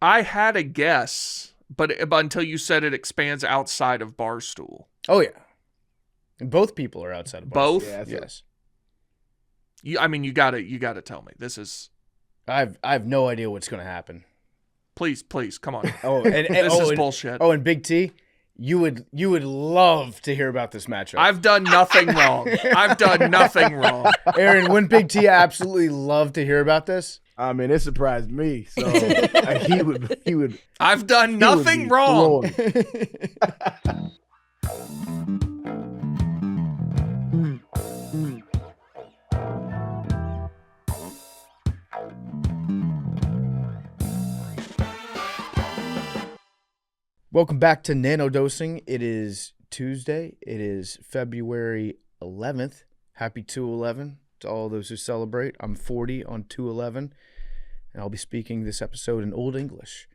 I had a guess, but until you said it expands outside of Barstool. Oh, yeah. And both people are outside of Barstool. Both? Yeah, Yes. You gotta tell me. This is... I have no idea what's going to happen. Please, come on. And This is bullshit. Oh, and Big T, you would love to hear about this matchup. I've done nothing wrong. Aaron, wouldn't Big T absolutely love to hear about this? I mean, it surprised me. So he would. I've done nothing wrong. Welcome back to Nanodosing. It is Tuesday. It is February 11th. Happy 2/11 to all those who celebrate. I'm 40 on 2/11, and I'll be speaking this episode in Old English.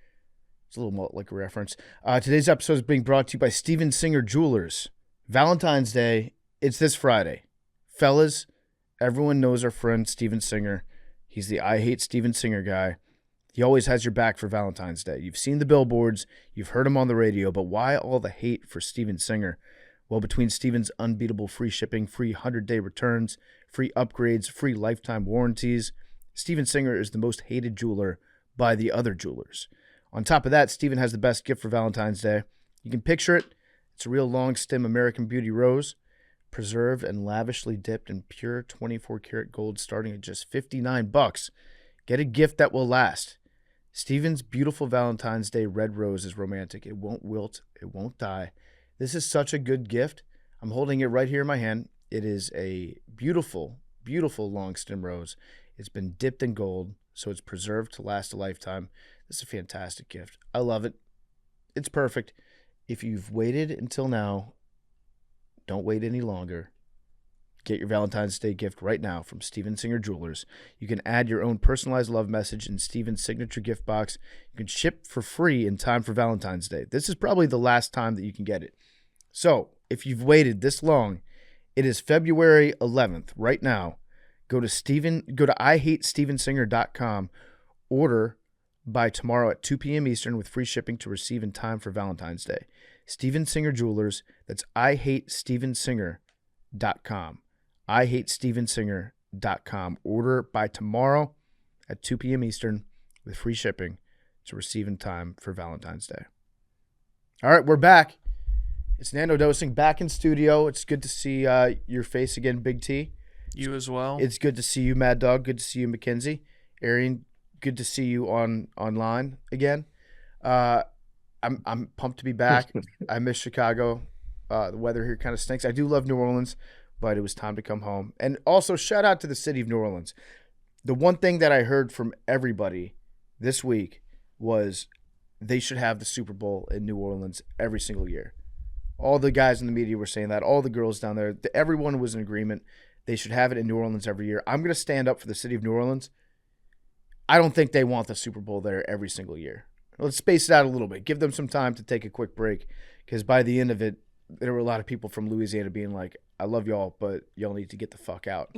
It's a little more like a reference. Today's episode is being brought to you by Steven Singer Jewelers. Valentine's Day, it's this Friday. Fellas, everyone knows our friend Steven Singer. He's the I Hate Steven Singer guy. He always has your back for Valentine's Day. You've seen the billboards, you've heard him on the radio, but why all the hate for Steven Singer? Well, between Steven's unbeatable free shipping, free 100-day returns, free upgrades, free lifetime warranties, Steven Singer is the most hated jeweler by the other jewelers. On top of that, Steven has the best gift for Valentine's Day. You can picture it. It's a real long stem American Beauty rose, preserved and lavishly dipped in pure 24-karat gold starting at just $59. Get a gift that will last. Steven's beautiful Valentine's Day red rose is romantic. It won't wilt. It won't die. This is such a good gift. I'm holding it right here in my hand. It is a beautiful, beautiful long stem rose. It's been dipped in gold, so it's preserved to last a lifetime. This is a fantastic gift. I love it. It's perfect. If you've waited until now, don't wait any longer. Get your Valentine's Day gift right now from Steven Singer Jewelers. You can add your own personalized love message in Steven's signature gift box. You can ship for free in time for Valentine's Day. This is probably the last time that you can get it. So, if you've waited this long, it is February 11th right now. Go to IHateStevenSinger.com. Order by tomorrow at 2 p.m. Eastern with free shipping to receive in time for Valentine's Day. Steven Singer Jewelers. That's IHateStevenSinger.com. IHateStevenSinger.com. Order by tomorrow at 2 p.m. Eastern with free shipping to receive in time for Valentine's Day. All right, we're back. It's Nanodosing back in studio. It's good to see your face again, Big T. You as well. It's good to see you, Mad Dog. Good to see you, Mackenzie. Arian, good to see you online again. I'm pumped to be back. I miss Chicago. The weather here kind of stinks. I do love New Orleans, but it was time to come home. And also, shout out to the city of New Orleans. The one thing that I heard from everybody this week was they should have the Super Bowl in New Orleans every single year. All the guys in the media were saying that. All the girls down there, everyone was in agreement. They should have it in New Orleans every year. I'm going to stand up for the city of New Orleans. I don't think they want the Super Bowl there every single year. Let's space it out a little bit. Give them some time to take a quick break, because by the end of it, there were a lot of people from Louisiana being like, I love y'all, but y'all need to get the fuck out.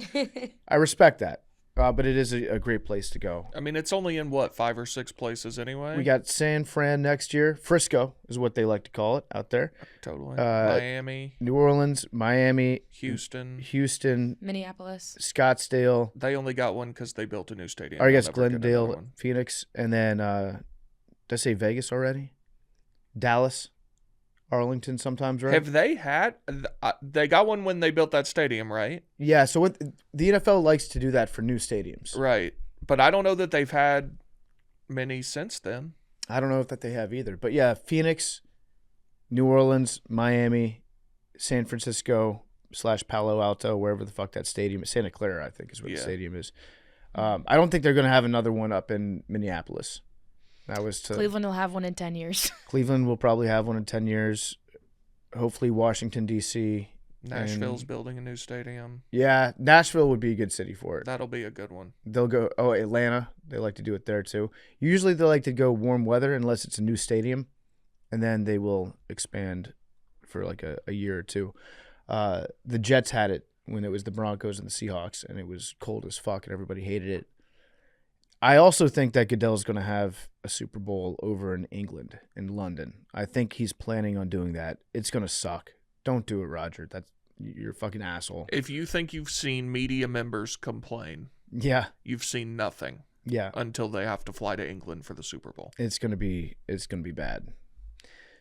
I respect that, but it is a great place to go. I mean, it's only in, 5 or 6 places anyway? We got San Fran next year. Frisco is what they like to call it out there. Totally. Miami. New Orleans, Miami. Houston. Minneapolis. Scottsdale. They only got one because they built a new stadium. Or I guess Glendale, Phoenix. And then, did I say Vegas already? Dallas. Arlington sometimes, right? Have they had... they got one when they built that stadium, right? Yeah, so the NFL likes to do that for new stadiums. Right. But I don't know that they've had many since then. I don't know if that they have either. But yeah, Phoenix, New Orleans, Miami, San Francisco / Palo Alto, wherever the fuck that stadium is. Santa Clara, I think, is where the stadium is. I don't think they're going to have another one up in Minneapolis. Cleveland will have one in 10 years. Cleveland will probably have one in 10 years. Hopefully Washington, D.C. Nashville's building a new stadium. Yeah, Nashville would be a good city for it. That'll be a good one. They'll go, Atlanta. They like to do it there too. Usually they like to go warm weather unless it's a new stadium, and then they will expand for like a year or two. The Jets had it when it was the Broncos and the Seahawks, and it was cold as fuck, and everybody hated it. I also think that Goodell's going to have a Super Bowl over in England, in London. I think he's planning on doing that. It's going to suck. Don't do it, Roger. You're a fucking asshole. If you think you've seen media members complain, Yeah. you've seen nothing. Yeah. Until they have to fly to England for the Super Bowl. It's gonna be bad.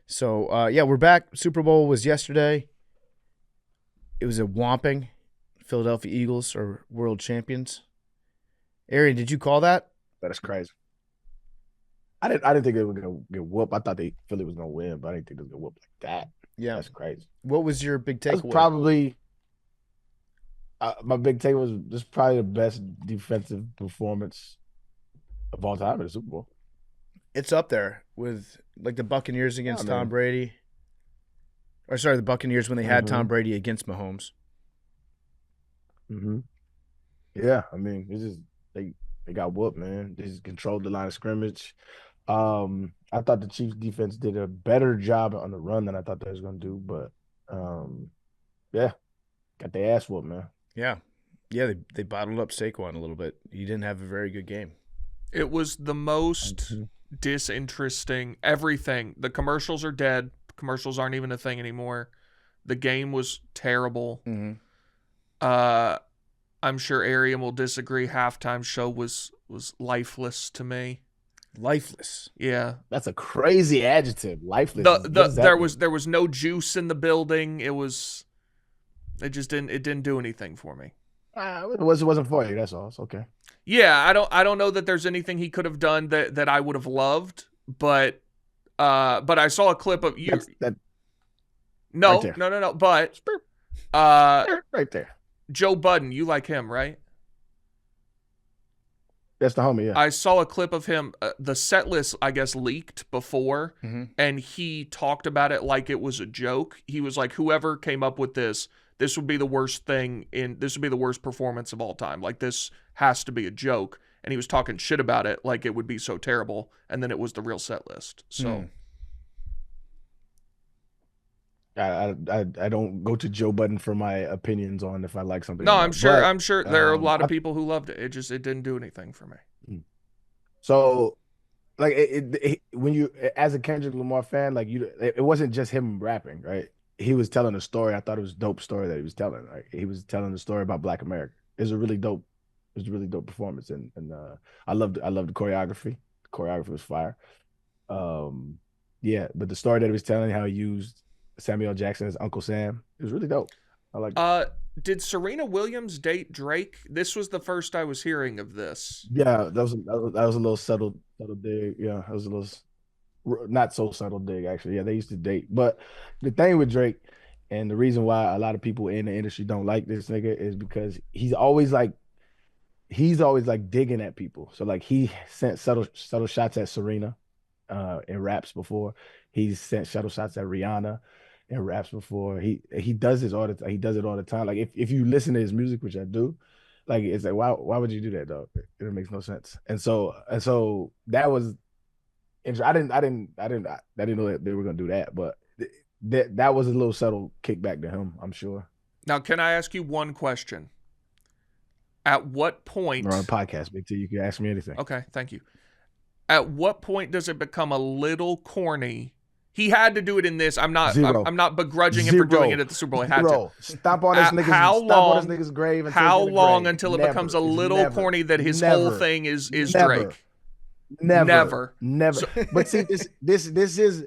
So yeah, we're back. Super Bowl was yesterday. It was a whomping. Philadelphia Eagles are world champions. Arian, did you call that? That is crazy. I didn't think they were gonna get whooped. I thought Philly was gonna win, but I didn't think they was gonna whoop like that. Yeah, that's crazy. What was your big takeaway? That's probably my big takeaway was just probably the best defensive performance of all time in the Super Bowl. It's up there with like the Buccaneers against Tom Brady. Or sorry, the Buccaneers when they had Tom Brady against Mahomes. Mm-hmm. Yeah, I mean, it's just they got whooped, man. They just controlled the line of scrimmage. I thought the Chiefs defense did a better job on the run than I thought they was gonna do, but yeah, got their ass whooped, man. Yeah, they bottled up Saquon a little bit. He didn't have a very good game. It was the most disinteresting. Everything. The commercials are dead. Commercials aren't even a thing anymore. The game was terrible. Mm-hmm. I'm sure Arian will disagree. Halftime show was lifeless to me. Lifeless. Yeah. That's a crazy adjective. Lifeless. There was no juice in the building. It didn't do anything for me. It wasn't for you. That's all. It's okay. Yeah, I don't know that there's anything he could have done that I would have loved, but I saw a clip of you. No. But right there. Joe Budden, you like him, right? That's the homie, yeah. I saw a clip of him. The set list, I guess, leaked before, and he talked about it like it was a joke. He was like, whoever came up with this would be the worst thing this would be the worst performance of all time. Like, this has to be a joke. And he was talking shit about it like it would be so terrible. And then it was the real set list. So I don't go to Joe Budden for my opinions on if I like something. No, I'm sure there are a lot of people who loved it. It didn't do anything for me. So, like, when you, as a Kendrick Lamar fan, like, it wasn't just him rapping, right? He was telling a story. I thought it was a dope story that he was telling. Right? He was telling the story about Black America. It was a really dope performance, and I loved the choreography. The choreography was fire. Yeah, but the story that he was telling, how he used Samuel Jackson as Uncle Sam, it was really dope. I like. Did Serena Williams date Drake? This was the first I was hearing of this. Yeah, that was a little subtle dig. Yeah, that was a little not so subtle dig actually. Yeah, they used to date. But the thing with Drake, and the reason why a lot of people in the industry don't like this nigga is because he's always like digging at people. So like he sent subtle shots at Serena in raps before. He's sent subtle shots at Rihanna in raps before. He does this all the time. He does it all the time. Like if you listen to his music, which I do, like it's like why would you do that, dog? It makes no sense. And so that was I didn't know that they were gonna do that, but that was a little subtle kickback to him, I'm sure. Now, can I ask you one question? At what point? We're on a podcast, Big T. You can ask me anything. Okay, thank you. At what point does it become a little corny? He had to do it in this. I'm not begrudging him for doing it at the Super Bowl. He had to. Stomp on this nigga's grave. How long until it becomes a little corny that his whole thing is Drake? Never. So, but see, this is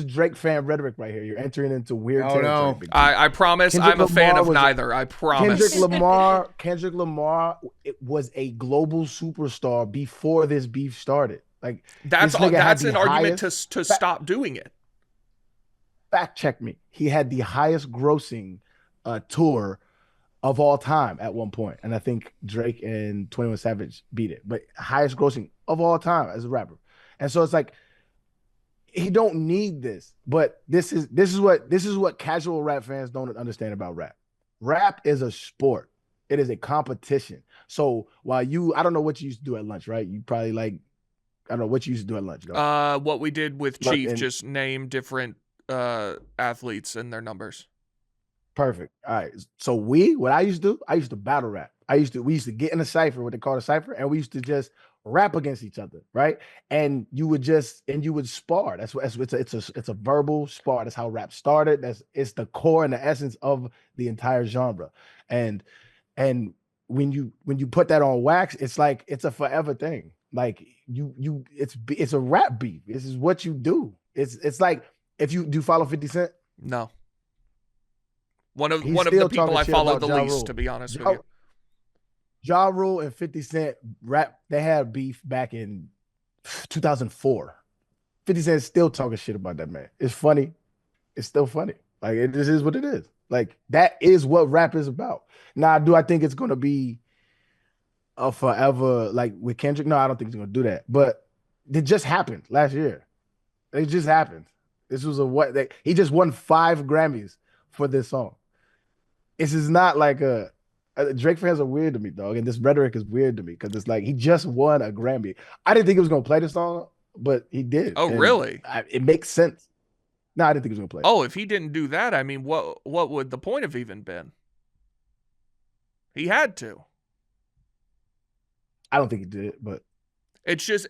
Drake fan reditoric right here. You're entering into weird territory. No. I promise I'm a fan of neither. I promise. Kendrick Lamar was a global superstar before this beef started. Like that's an argument to stop doing it. Fact check me. He had the highest grossing tour of all time at one point, and I think Drake and 21 Savage beat it. But highest grossing of all time as a rapper, and so it's like he don't need this. But this is what casual rap fans don't understand about rap. Rap is a sport. It is a competition. So while I don't know what you used to do at lunch, right? You probably I don't know what you used to do at lunch. Though. What we did with Chief, just name different athletes and their numbers. Perfect. All right. So what I used to do, I used to battle rap. We used to get in a cipher, what they call a cipher, and we used to just rap against each other, right? And you would spar. It's a verbal spar. That's how rap started. It's the core and the essence of the entire genre. And when you put that on wax, it's like it's a forever thing. Like it's a rap beef. This is what you do. It's like if you do follow 50 Cent. No. One of the people I follow the least, to be honest with you. Ja Rule and 50 Cent rap, they had beef back in 2004. 50 Cent is still talking shit about that man. It's funny. It's still funny. Like, it just is what it is. Like, that is what rap is about. Now, do I think it's going to be a forever, like with Kendrick? No, I don't think it's going to do that. But it just happened last year. It just happened. This was he just won 5 Grammys for this song. This is not like Drake fans are weird to me, dog, and this rhetoric is weird to me because it's like he just won a Grammy. I didn't think he was gonna play the song, but he did. Oh, really? It makes sense. No, I didn't think he was gonna play. Oh, if he didn't do that, I mean, what would the point have even been? He had to. I don't think he did, but it's just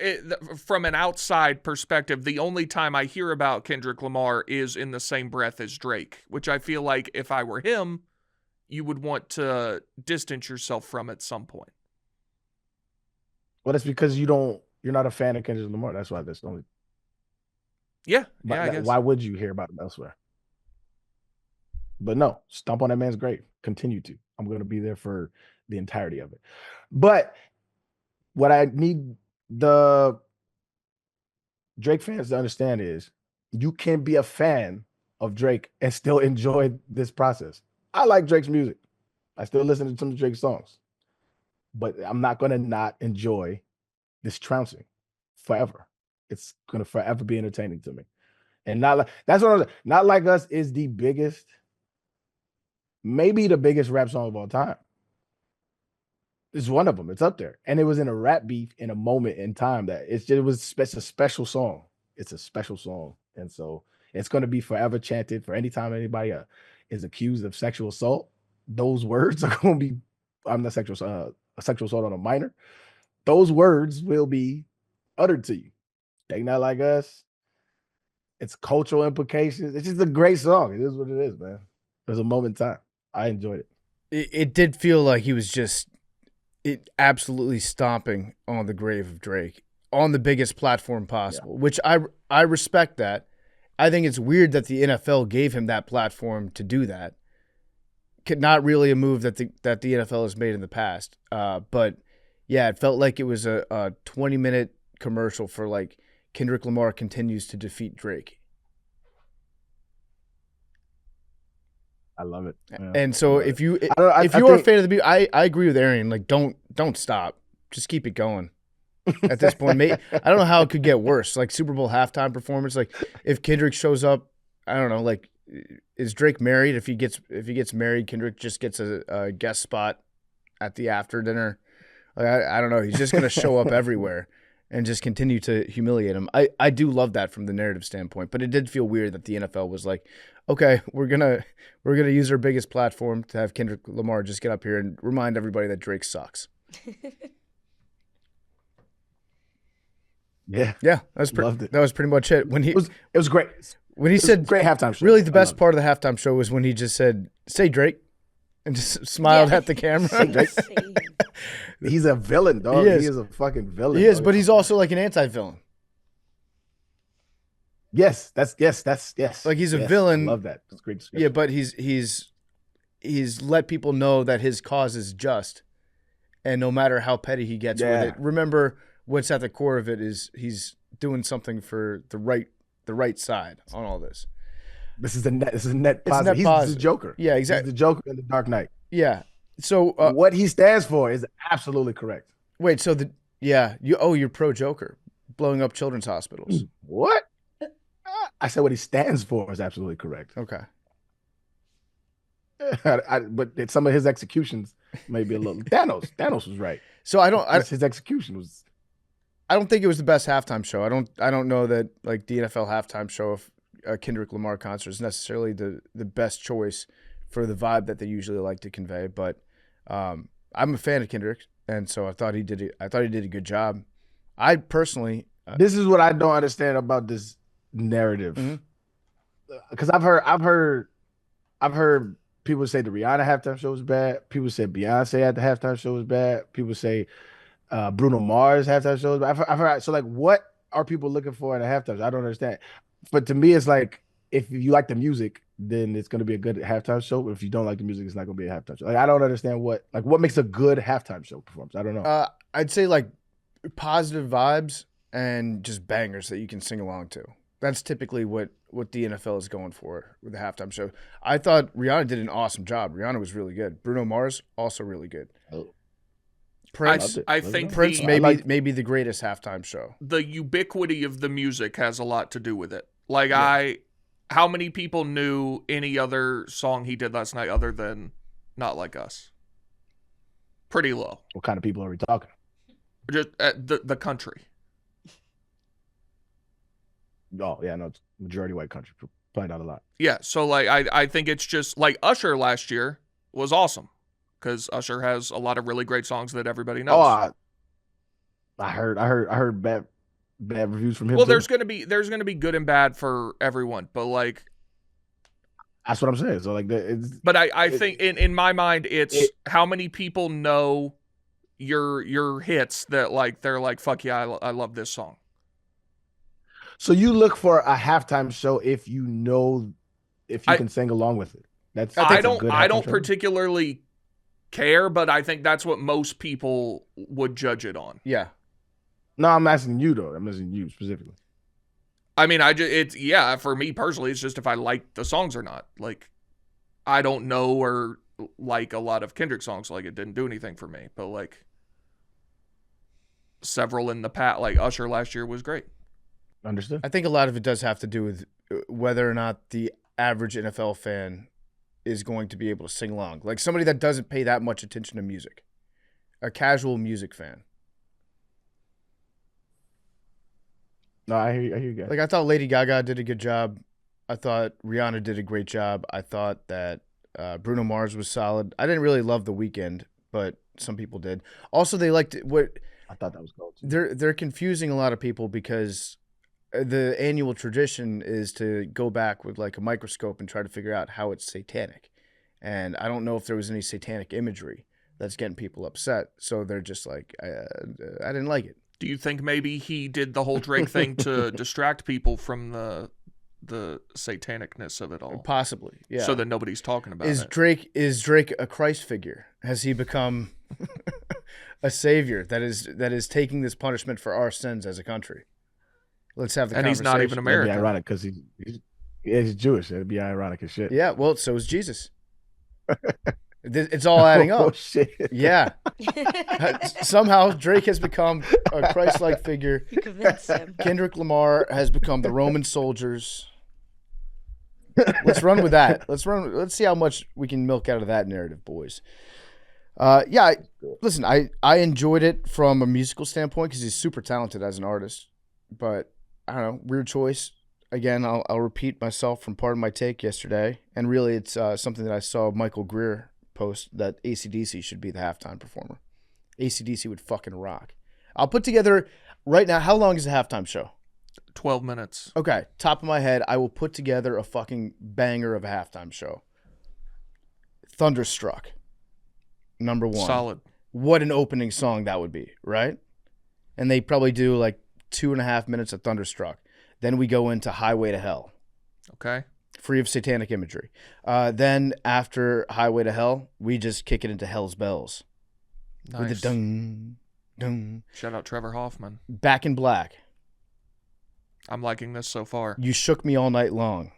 from an outside perspective, the only time I hear about Kendrick Lamar is in the same breath as Drake, which I feel like if I were him, you would want to distance yourself from at some point. Well, that's because you're not a fan of Kendrick Lamar. That's why that's the only. Yeah, I guess. Why would you hear about him elsewhere? But no, stomp on that man's grave. Continue to. I'm going to be there for the entirety of it. But what I need the Drake fans to understand is you can be a fan of Drake and still enjoy this process. I like Drake's music. I still listen to some of Drake's songs. But I'm not going to not enjoy this trouncing forever. It's going to forever be entertaining to me. And not Like Us is the biggest, maybe the biggest rap song of all time. It's one of them. It's up there. And it was in a rap beef in a moment in time that it's a special song. It's a special song. And so it's going to be forever chanted for any time anybody is accused of sexual assault. Those words are going to be, I'm not sexual assault on a minor. Those words will be uttered to you. They Not Like Us. It's cultural implications. It's just a great song. It is what it is, man. There's a moment in time. I enjoyed it. It did feel like he was just absolutely stomping on the grave of Drake on the biggest platform possible, which I respect that. I think it's weird that the NFL gave him that platform to do that. Not really a move that the NFL has made in the past. But yeah, it felt like it was a 20-minute commercial for like Kendrick Lamar continues to defeat Drake. I love it. Yeah. And so if you are a fan of the beat, I agree with Arian. Like don't stop. Just keep it going. At this point, I don't know how it could get worse. Like Super Bowl halftime performance. Like if Kendrick shows up, I don't know. Like is Drake married? If he gets married, Kendrick just gets a guest spot at the after dinner. Like I don't know. He's just gonna show up everywhere and just continue to humiliate him. I do love that from the narrative standpoint, but it did feel weird that the NFL was like, okay, we're gonna use our biggest platform to have Kendrick Lamar just get up here and remind everybody that Drake sucks. Yeah, that was pretty much it. When it was great. When he said great halftime show. Really, the best part of the halftime show was when he just said, "Say Drake," and just smiled at the camera. Say Drake. He's a villain, dog. He is a fucking villain. He is, but he's also like an anti-villain. Yes. Like he's a villain. I love that. It's great description. Yeah, but he's let people know that his cause is just, and no matter how petty he gets with it, remember what's at the core of it is he's doing something for the right side on all this. This is a net positive. He's the Joker. Yeah, exactly. He's the Joker in the Dark Knight. Yeah. So what he stands for is absolutely correct. Wait, so you're pro Joker, blowing up children's hospitals. What? I said what he stands for is absolutely correct. Okay. But some of his executions may be a little. Thanos was right. So his execution was. I don't think it was the best halftime show. I don't know that like the NFL halftime show of a Kendrick Lamar concert is necessarily the best choice for the vibe that they usually like to convey. But I I'm a fan of Kendrick, and so I thought he did a good job. I personally, this is what I don't understand about this narrative, because I've heard people say the Rihanna halftime show was bad. People say Beyonce at the halftime show was bad. People say Bruno Mars halftime show was bad. I've heard. So like, what are people looking for at a halftime show? I don't understand. But to me, it's like, if you like the music, then it's going to be a good halftime show. But if you don't like the music, it's not going to be a halftime show. Like, I don't understand what makes a good halftime show performance. I don't know. I'd say like positive vibes and just bangers that you can sing along to. That's typically what the NFL is going for with the halftime show. I thought Rihanna did an awesome job. Rihanna was really good. Bruno Mars also really good. Prince, I think Prince maybe the greatest halftime show. The ubiquity of the music has a lot to do with it. Like how many people knew any other song he did last night other than Not Like Us? Pretty low. What kind of people are we talking? Just the country. Oh yeah, no, it's majority white country. Probably not a lot. Yeah, so like I think it's just like Usher last year was awesome because Usher has a lot of really great songs that everybody knows. Oh, I heard bad reviews from him. Well, too. there's gonna be good and bad for everyone, but like that's what I'm saying. So like, but I think in my mind it's how many people know your hits that like they're like, fuck yeah, I love this song. So you look for a halftime show if you can sing along with it. I don't particularly care, but I think that's what most people would judge it on. Yeah. No, I'm asking you though. I'm asking you specifically. I mean, for me personally, it's just if I like the songs or not. Like, I don't know or like a lot of Kendrick songs. Like, it didn't do anything for me. But like, several in the past, like Usher last year was great. Understood. I think a lot of it does have to do with whether or not the average NFL fan is going to be able to sing along. Like somebody that doesn't pay that much attention to music, a casual music fan. No, I hear you guys. Like I thought Lady Gaga did a good job. I thought Rihanna did a great job. I thought that Bruno Mars was solid. I didn't really love The Weeknd, but some people did. Also, they liked what I thought that was cool too. They're confusing a lot of people because the annual tradition is to go back with like a microscope and try to figure out how it's satanic. And I don't know if there was any satanic imagery that's getting people upset. So they're just like, I didn't like it. Do you think maybe he did the whole Drake thing to distract people from the satanicness of it all? Possibly, yeah. So that nobody's talking about it. Is Drake a Christ figure? Has he become a savior that is taking this punishment for our sins as a country? Let's have the conversation. And he's not even American. It'd be ironic because he's Jewish. It'd be ironic as shit. Yeah, well, so is Jesus. It's all adding up. Oh, shit. Yeah. Somehow Drake has become a Christ-like figure. You convinced him. Kendrick Lamar has become the Roman soldiers. Let's run with that. Let's see how much we can milk out of that narrative, boys. Listen, I enjoyed it from a musical standpoint because he's super talented as an artist. But I don't know, weird choice. Again, I'll repeat myself from part of my take yesterday, and really it's something that I saw Michael Greer post that AC/DC should be the halftime performer. AC/DC would fucking rock. I'll put together right now. How long is the halftime show? 12 minutes. Okay, top of my head, I will put together a fucking banger of a halftime show. Thunderstruck, number one. Solid. What an opening song that would be, right? And they probably do like 2.5 minutes of Thunderstruck. Then we go into Highway to Hell. Okay. Free of satanic imagery. Then after Highway to Hell, we just kick it into Hell's Bells. Nice. With the dung, dung. Shout out Trevor Hoffman. Back in Black. I'm liking this so far. You Shook Me All Night Long.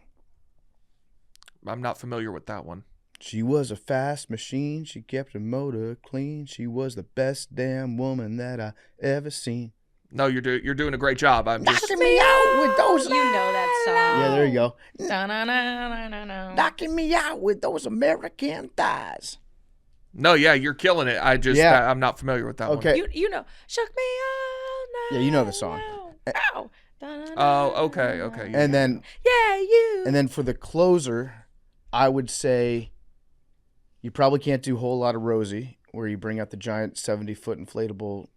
I'm not familiar with that one. She was a fast machine. She kept her motor clean. She was the best damn woman that I ever seen. No, you're doing a great job. I'm just knocking me out with those. You know that song. Yeah, there you go. Da-na-na-na-na-na. Knocking me out with those American thighs. No, yeah, you're killing it. I'm not familiar with that one. Okay. You know, shook me all night. Yeah, you know the song. Ow. Oh, okay. And then you. And then for the closer, I would say you probably can't do Whole Lot of Rosie where you bring out the giant 70-foot inflatable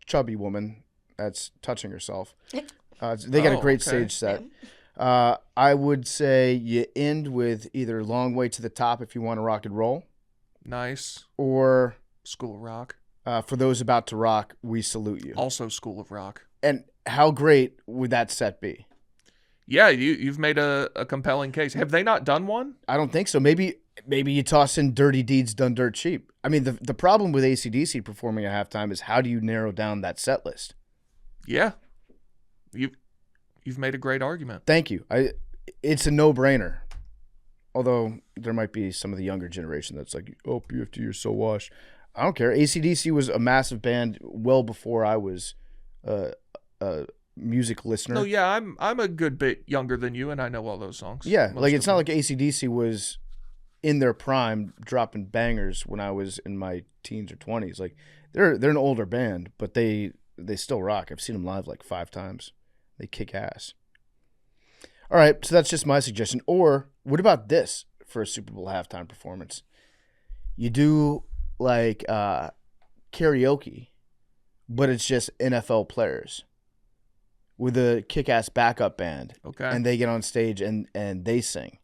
chubby woman that's touching herself. They got a great stage set. I would say you end with either Long Way to the Top if you want to rock and roll. Nice. Or School of Rock. For those about to rock, We Salute You. Also School of Rock. And how great would that set be? Yeah, you've made a compelling case. Have they not done one? I don't think so. Maybe you toss in Dirty Deeds Done Dirt Cheap. I mean, the problem with AC/DC performing at halftime is how do you narrow down that set list? Yeah. You've made a great argument. Thank you. It's a no-brainer. Although there might be some of the younger generation that's like, oh, BFT, you're so washed. I don't care. AC/DC was a massive band well before I was a music listener. No, yeah, I'm a good bit younger than you, and I know all those songs. Yeah, like it's not like AC/DC was in their prime dropping bangers when I was in my teens or 20s. Like they're an older band, but they still rock. I've seen them live like 5 times. They kick ass. All right, so that's just my suggestion. Or what about this for a Super Bowl halftime performance? You do like karaoke, but it's just NFL players with a kick-ass backup band. Okay. And they get on stage and they sing.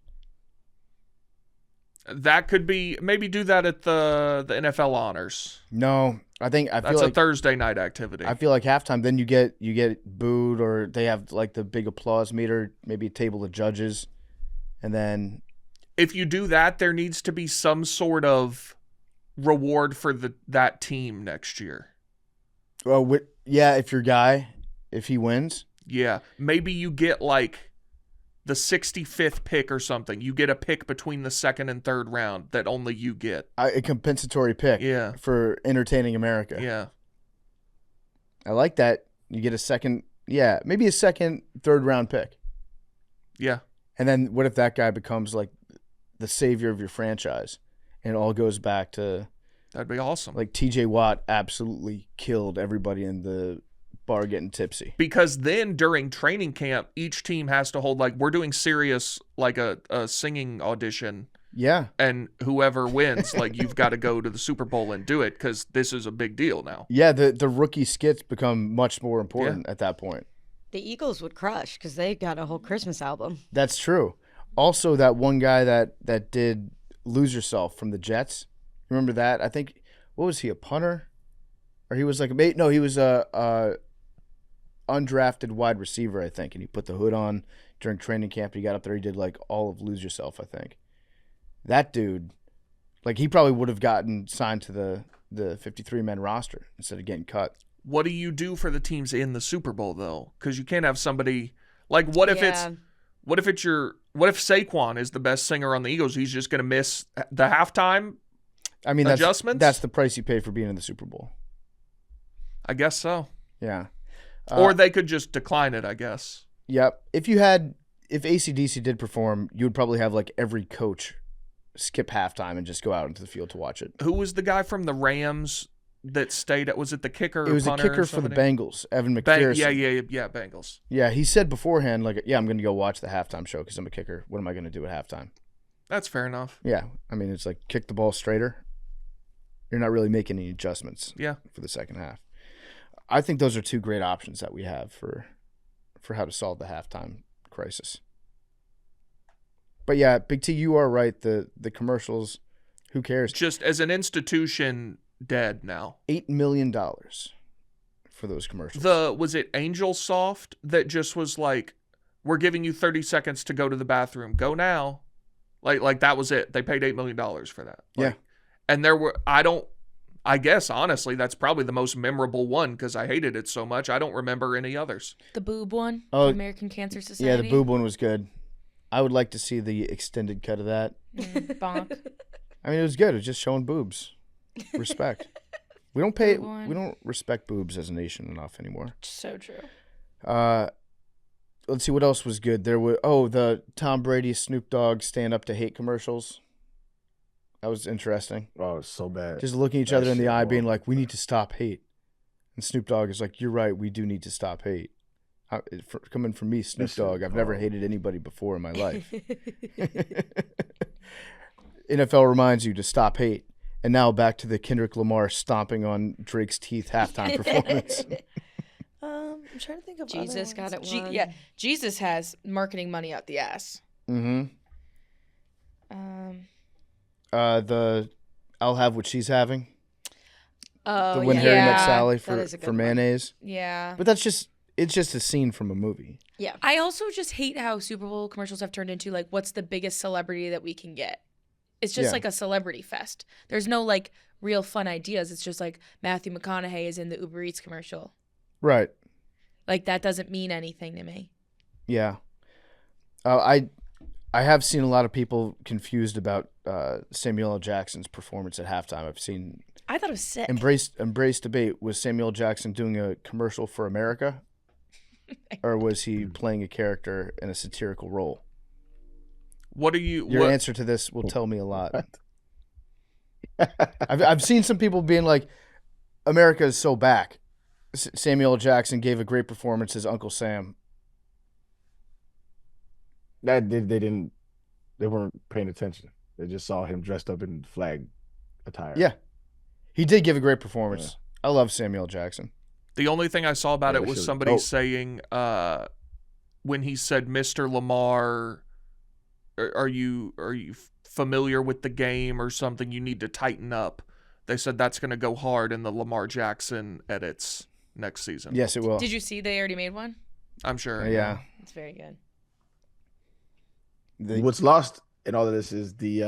That could be, maybe do that at the NFL honors. No, I feel that's like a Thursday night activity. I feel like halftime, then you get booed, or they have like the big applause meter, maybe a table of judges, and then if you do that, there needs to be some sort of reward for that team next year. If your guy, if he wins, yeah, maybe you get like the 65th pick or something. You get a pick between the second and third round that only you get. A compensatory pick. Yeah. For entertaining America. Yeah. I like that. You get a second, maybe a second, third round pick. Yeah. And then what if that guy becomes like the savior of your franchise, and it all goes back to that'd be awesome. Like TJ Watt absolutely killed everybody in the bar getting tipsy. Because then during training camp, each team has to hold like, we're doing serious like a singing audition. Yeah. And whoever wins, like you've got to go to the Super Bowl and do it because this is a big deal now. Yeah, the rookie skits become much more important at that point. The Eagles would crush because they got a whole Christmas album. That's true. Also, that one guy that did Lose Yourself from the Jets. Remember that? I think, what was he, a punter? Or he was like he was a undrafted wide receiver, I think, and he put the hood on during training camp. He got up there, he did like all of Lose Yourself, I think. That dude, like he probably would have gotten signed to the 53-man roster instead of getting cut. What do you do for the teams in the Super Bowl though? Because you can't have somebody like what if Saquon is the best singer on the Eagles? He's just going to miss the halftime. I mean, adjustments. That's the price you pay for being in the Super Bowl. I guess so. Yeah. Or they could just decline it, I guess. Yep. If AC/DC did perform, you would probably have like every coach skip halftime and just go out into the field to watch it. Who was the guy from the Rams that stayed at, was it the kicker? It was a kicker for the Bengals, Evan McPherson. Yeah, Bengals. Yeah, he said beforehand, like, I'm going to go watch the halftime show because I'm a kicker. What am I going to do at halftime? That's fair enough. Yeah. I mean, it's like kick the ball straighter. You're not really making any adjustments for the second half. I think those are two great options that we have for how to solve the halftime crisis. But yeah, Big T, you are right. The commercials, who cares? Just as an institution, dead now. $8 million for those commercials. Was it Angel Soft that just was like, we're giving you 30 seconds to go to the bathroom. Go now. Like that was it. They paid $8 million for that. Yeah. And I guess, honestly, that's probably the most memorable one because I hated it so much. I don't remember any others. The boob one? Oh, American Cancer Society? Yeah, the boob one was good. I would like to see the extended cut of that. Bonk. I mean, it was good. It was just showing boobs. Respect. We don't respect boobs as a nation enough anymore. So true. Let's see what else was good. There were the Tom Brady Snoop Dogg stand up to hate commercials. That was interesting. Oh, it's so bad. Just looking each other in the eye, being like, "We need to stop hate." And Snoop Dogg is like, "You're right. We do need to stop hate." Coming from me, Snoop Dogg, I've never hated anybody before in my life. NFL reminds you to stop hate. And now back to the Kendrick Lamar stomping on Drake's teeth halftime performance. I'm trying to think of Jesus other got ones. it won. Yeah, Jesus has marketing money out the ass. Mm-hmm. Um, The I'll have what she's having. oh, The when yeah. Harry met Yeah. Sally That for is a good for one. mayonnaise. Yeah. But it's just a scene from a movie. Yeah. I also just hate how Super Bowl commercials have turned into like, what's the biggest celebrity that we can get? It's just Yeah. like a celebrity fest. There's no like real fun ideas. It's just like Matthew McConaughey is in the Uber Eats commercial. Right. Like that doesn't mean anything to me. Yeah. I have seen a lot of people confused about Samuel L. Jackson's performance at halftime. I've seen I thought it was sick. embrace debate. Was Samuel L. Jackson doing a commercial for America, or was he playing a character in a satirical role? What do you? Your what, answer to this will tell me a lot. I've seen some people being like, "America is so back." Samuel L. Jackson gave a great performance as Uncle Sam. That they weren't paying attention. They just saw him dressed up in flag attire. Yeah, he did give a great performance. I love Samuel L. Jackson. The only thing I saw about Yeah, it that was shit was somebody dope. saying when he said, "Mr. Lamar, are you familiar with the game or something? You need to tighten up." They said that's going to go hard in the Lamar Jackson edits next season. Yes, it will. Did you see they already made one? I'm sure. Yeah. It's very good. What's lost in all of this is the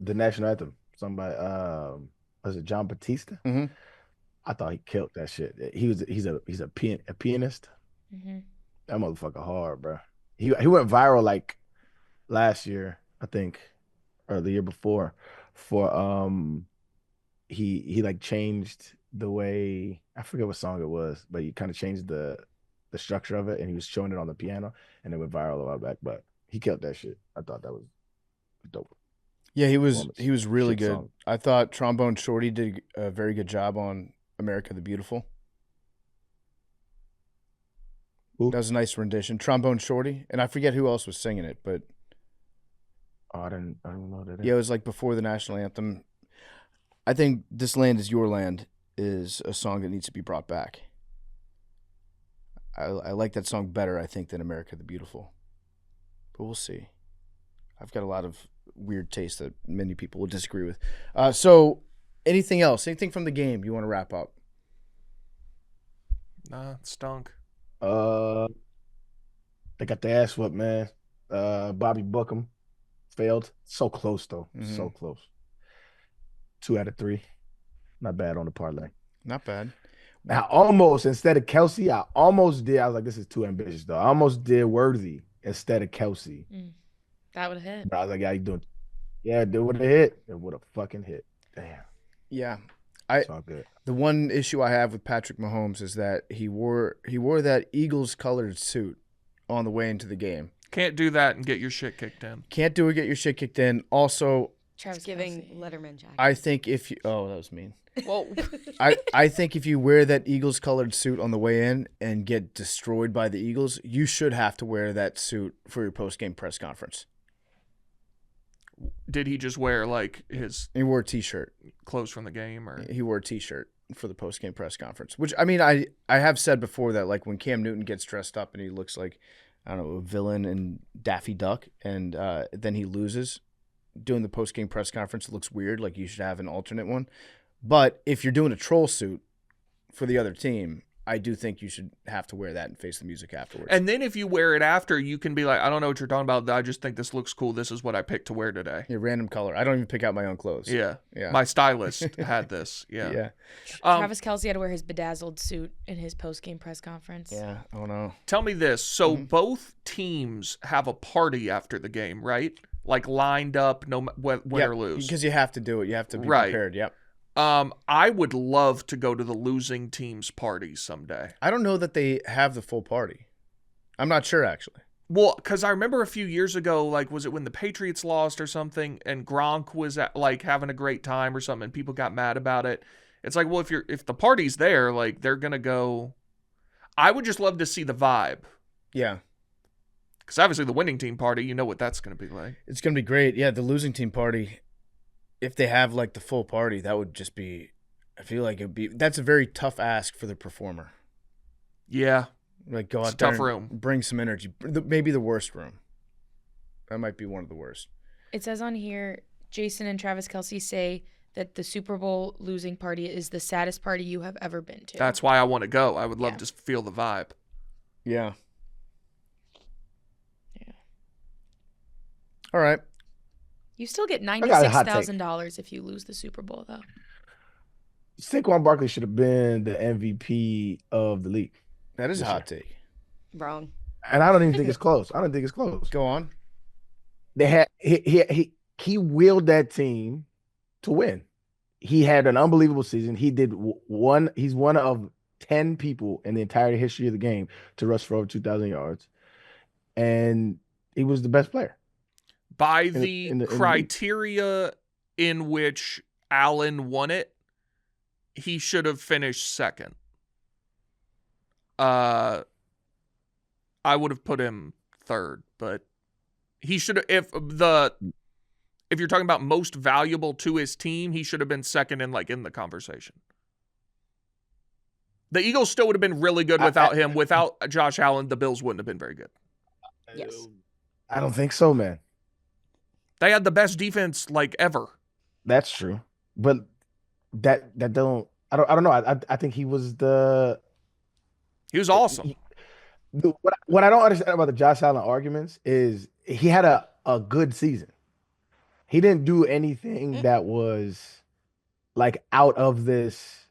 national anthem sung by was it John Batista? Mhm. I thought he killed that shit. He's a pianist. Mm-hmm. That motherfucker hard, bro. He went viral like last year, I think, or the year before, for he like changed the way, I forget what song it was, but he kind of changed the structure of it, and he was showing it on the piano, and it went viral a while back. But he killed that shit. I thought that was dope. Yeah, he was Performance. really Shit good. song. I thought Trombone Shorty did a very good job on America the Beautiful. Who? That was a nice rendition. Trombone Shorty, and I forget who else was singing it, but Oh, I don't know that. yeah, it was like before the national anthem. I think "This Land Is Your Land" is a song that needs to be brought back. I like that song better, I think, than "America the Beautiful," but we'll see. I've got a lot of weird taste that many people will disagree with. So, anything else? Anything from the game you want to wrap up? Nah, it stunk. They got the ass whooped, man. Bobby Bookham failed. So close though. Mhm. So close. 2 out of 3. Not bad on the parlay. Not bad. I almost, instead of Kelsey, I almost did. I was like, this is too ambitious though. I almost did Worthy instead of Kelsey. That would have hit. But I was like, yeah, you doing? Yeah, it would have hit. It would have fucking hit. Damn. Yeah. It's all good. The one issue I have with Patrick Mahomes is that he wore that Eagles colored suit on the way into the game. Can't do that and get your shit kicked in. Can't do it, get your shit kicked in. Also, Travis Giving Kelce. Letterman jacket. I think if you that was mean. Whoa. I think if you wear that Eagles colored suit on the way in and get destroyed by the Eagles, you should have to wear that suit for your post game press conference. Did he just wear like his He wore a t-shirt. clothes from the game, or He wore a t-shirt for the post game press conference. Which I mean, I have said before that like when Cam Newton gets dressed up and he looks like, I don't know, a villain in Daffy Duck, and then he loses, doing the post game press conference, it looks weird. Like you should have an alternate one. But if you're doing a troll suit for the other team, I do think you should have to wear that and face the music afterwards. and then if you wear it after, you can be like, I don't know what you're talking about. I just think this looks cool. This is what I picked to wear today. Yeah, random color. I don't even pick out my own clothes. Yeah. Yeah. My stylist had this. Yeah. Yeah. Travis Kelce had to wear his bedazzled suit in his post-game press conference. Yeah. Oh no. Tell me this. So both teams have a party after the game, right? Like lined up, no win or lose. Because you have to do it. You have to be Right. prepared. Yep. I would love to go to the losing team's party someday. I don't know that they have the full party. I'm not sure actually. Well, because I remember a few years ago, like, was it when the Patriots lost or something, and Gronk was at, like having a great time or something, and people got mad about it. It's like, well, if the party's there, like they're gonna go. I would just love to see the vibe, Yeah. because obviously the winning team party, you know what that's gonna be like. It's gonna be great. Yeah, the losing team party. if they have like the full party, that would just be. I feel like that's a very tough ask for the performer. Yeah. Like go It's out a there tough and room. bring some energy. Maybe the worst room. That might be one of the worst. It says on here, Jason and Travis Kelce say that the Super Bowl losing party is the saddest party you have ever been to. That's why I want to go. I would love Yeah. to feel the vibe. Yeah. Yeah. All right. You still get got a hot take. $96,000 if you lose the Super Bowl, though. Saquon Barkley should have been the MVP of the league. That is a Yes, hot sir. take. Wrong. And I don't even think it's close. I don't think it's close. Go on. They had he willed that team to win. He had an unbelievable season. He did one. He's one of 10 people in the entire history of the game to rush for over 2,000 yards, and he was the best player. By the- the in the league. criteria in which Allen won it, he should have finished second. I would have put him third, but he should have. If you're talking about most valuable to his team, he should have been second in the conversation. The Eagles still would have been really good without him. Without Josh Allen, the Bills wouldn't have been very good. Yes. I don't think so, man. They had the best defense ever. That's true, but that don't. I don't know. I think he was the. He was awesome. What I don't understand about the Josh Allen arguments is he had a good season. He didn't do anything that was out of this.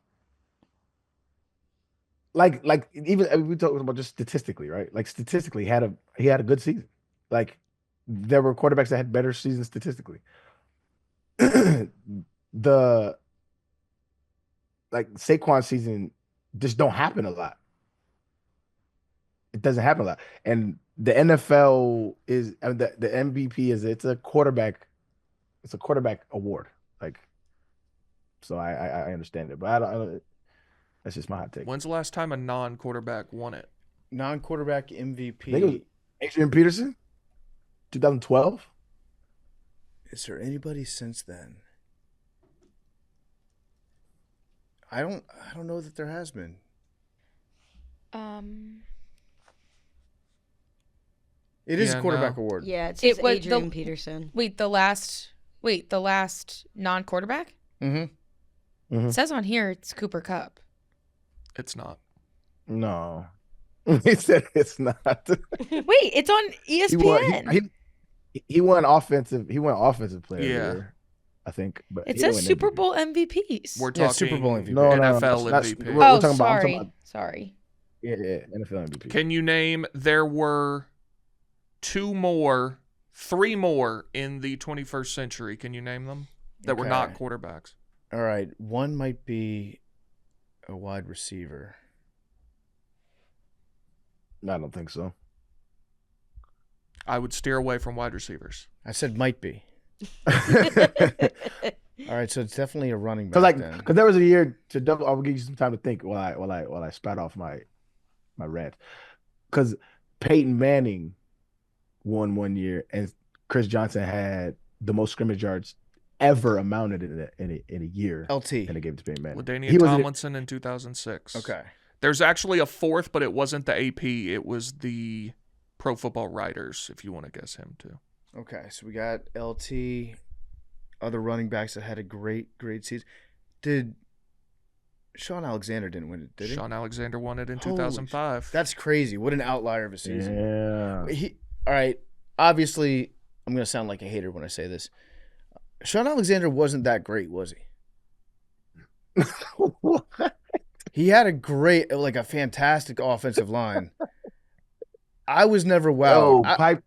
Even we talking about just statistically, right? Statistically, he had a good season. There were quarterbacks that had better seasons statistically. Saquon's season just don't happen a lot. It doesn't happen a lot. And the NFL is, the MVP it's a quarterback award. So I understand it, but I don't that's just my hot take. When's the last time a non-quarterback won it? Non-quarterback I think it was MVP. Adrian Peterson, 2012. Is there anybody since then? I don't know that there has been. It is Yeah, a quarterback no. award. Yeah, it's It was Adrian the- Peterson. Wait, the last non-quarterback? Mm-hmm. Mhm. It says on here it's Cooper Kupp. It's not. No, he said it's not. Wait, it's on He ESPN. won. He won offensive. He won offensive player. Of the Yeah. year, I think. But It he didn't says win Super MVP. Bowl MVPs. We're talking Yeah, Super Bowl MVP. No, NFL that's- MVP. we're Oh, talking about- I'm sorry. talking about- Sorry. Yeah, NFL MVP. Can you name? There were three more in the 21st century. Can you name them that were not Okay. quarterbacks? All right. One might be a wide receiver. I don't think so. I would steer away from wide receivers. I said might be. All right, so it's definitely a running back Because then. there was a year to double. I'll give you some time to think while I spat off my rant. Because Peyton Manning won one year, and Chris Johnson had the most scrimmage yards ever amounted in a year, LT. and they gave it to Peyton Manning. LaDainian He was- Tomlinson in 2006. Okay. There's actually a fourth, but it wasn't the AP. It was the Pro Football Writers, if you want to guess him too. Okay, so we got LT, other running backs that had a great season. Did Sean Alexander didn't win it, did he? Sean Alexander won it in Holy 2005. That's crazy. What an outlier of a season. Yeah. All right, obviously, I'm going to sound like a hater when I say this. Sean Alexander wasn't that great, was he? What? He had a fantastic offensive line. I was never Yo, wowed.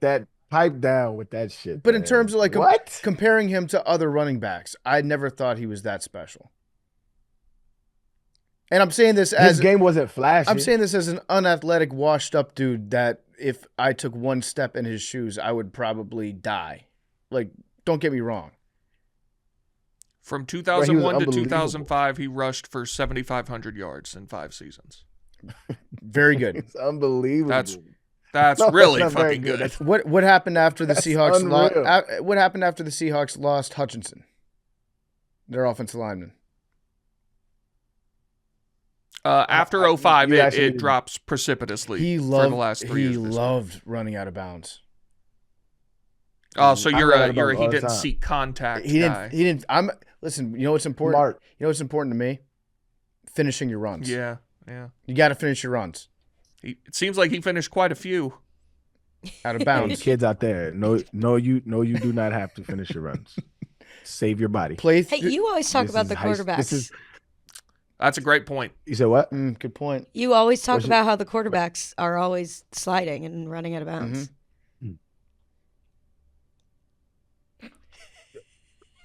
pipe down with that shit. But in man. terms of what? comparing him to other running backs, I never thought he was that special. And I'm saying this His as game wasn't flashy. I'm saying this as an unathletic, washed-up dude that if I took one step in his shoes, I would probably die. Don't get me wrong. From 2001 to unbelievable. 2005, he rushed for 7,500 yards in 5 seasons. Very good. It's unbelievable. That's No, really that's not very fucking good. good. That's- What happened after the That's Seahawks unreal. what happened after the Seahawks lost Hutchinson? Their offensive lineman. After 05, you actually it didn't- drops precipitously He for loved. the last 3 He years. of his career. loved running out of bounds. Oh, so I you're read a about you're it a all he the didn't time. seek contact He guy. didn't. I'm listen. You know what's important. Smart. You know what's important to me? Finishing your runs. Yeah. You got to finish your runs It seems like he finished quite a few. out of Hey, bounds. kids out there, no, you do not have to finish your runs. Save your body. Play. Hey, you always talk This about is the high- quarterbacks. this is- That's a great point. You said what? Good point. You always talk What's it- about how the quarterbacks are always sliding and running out of bounds.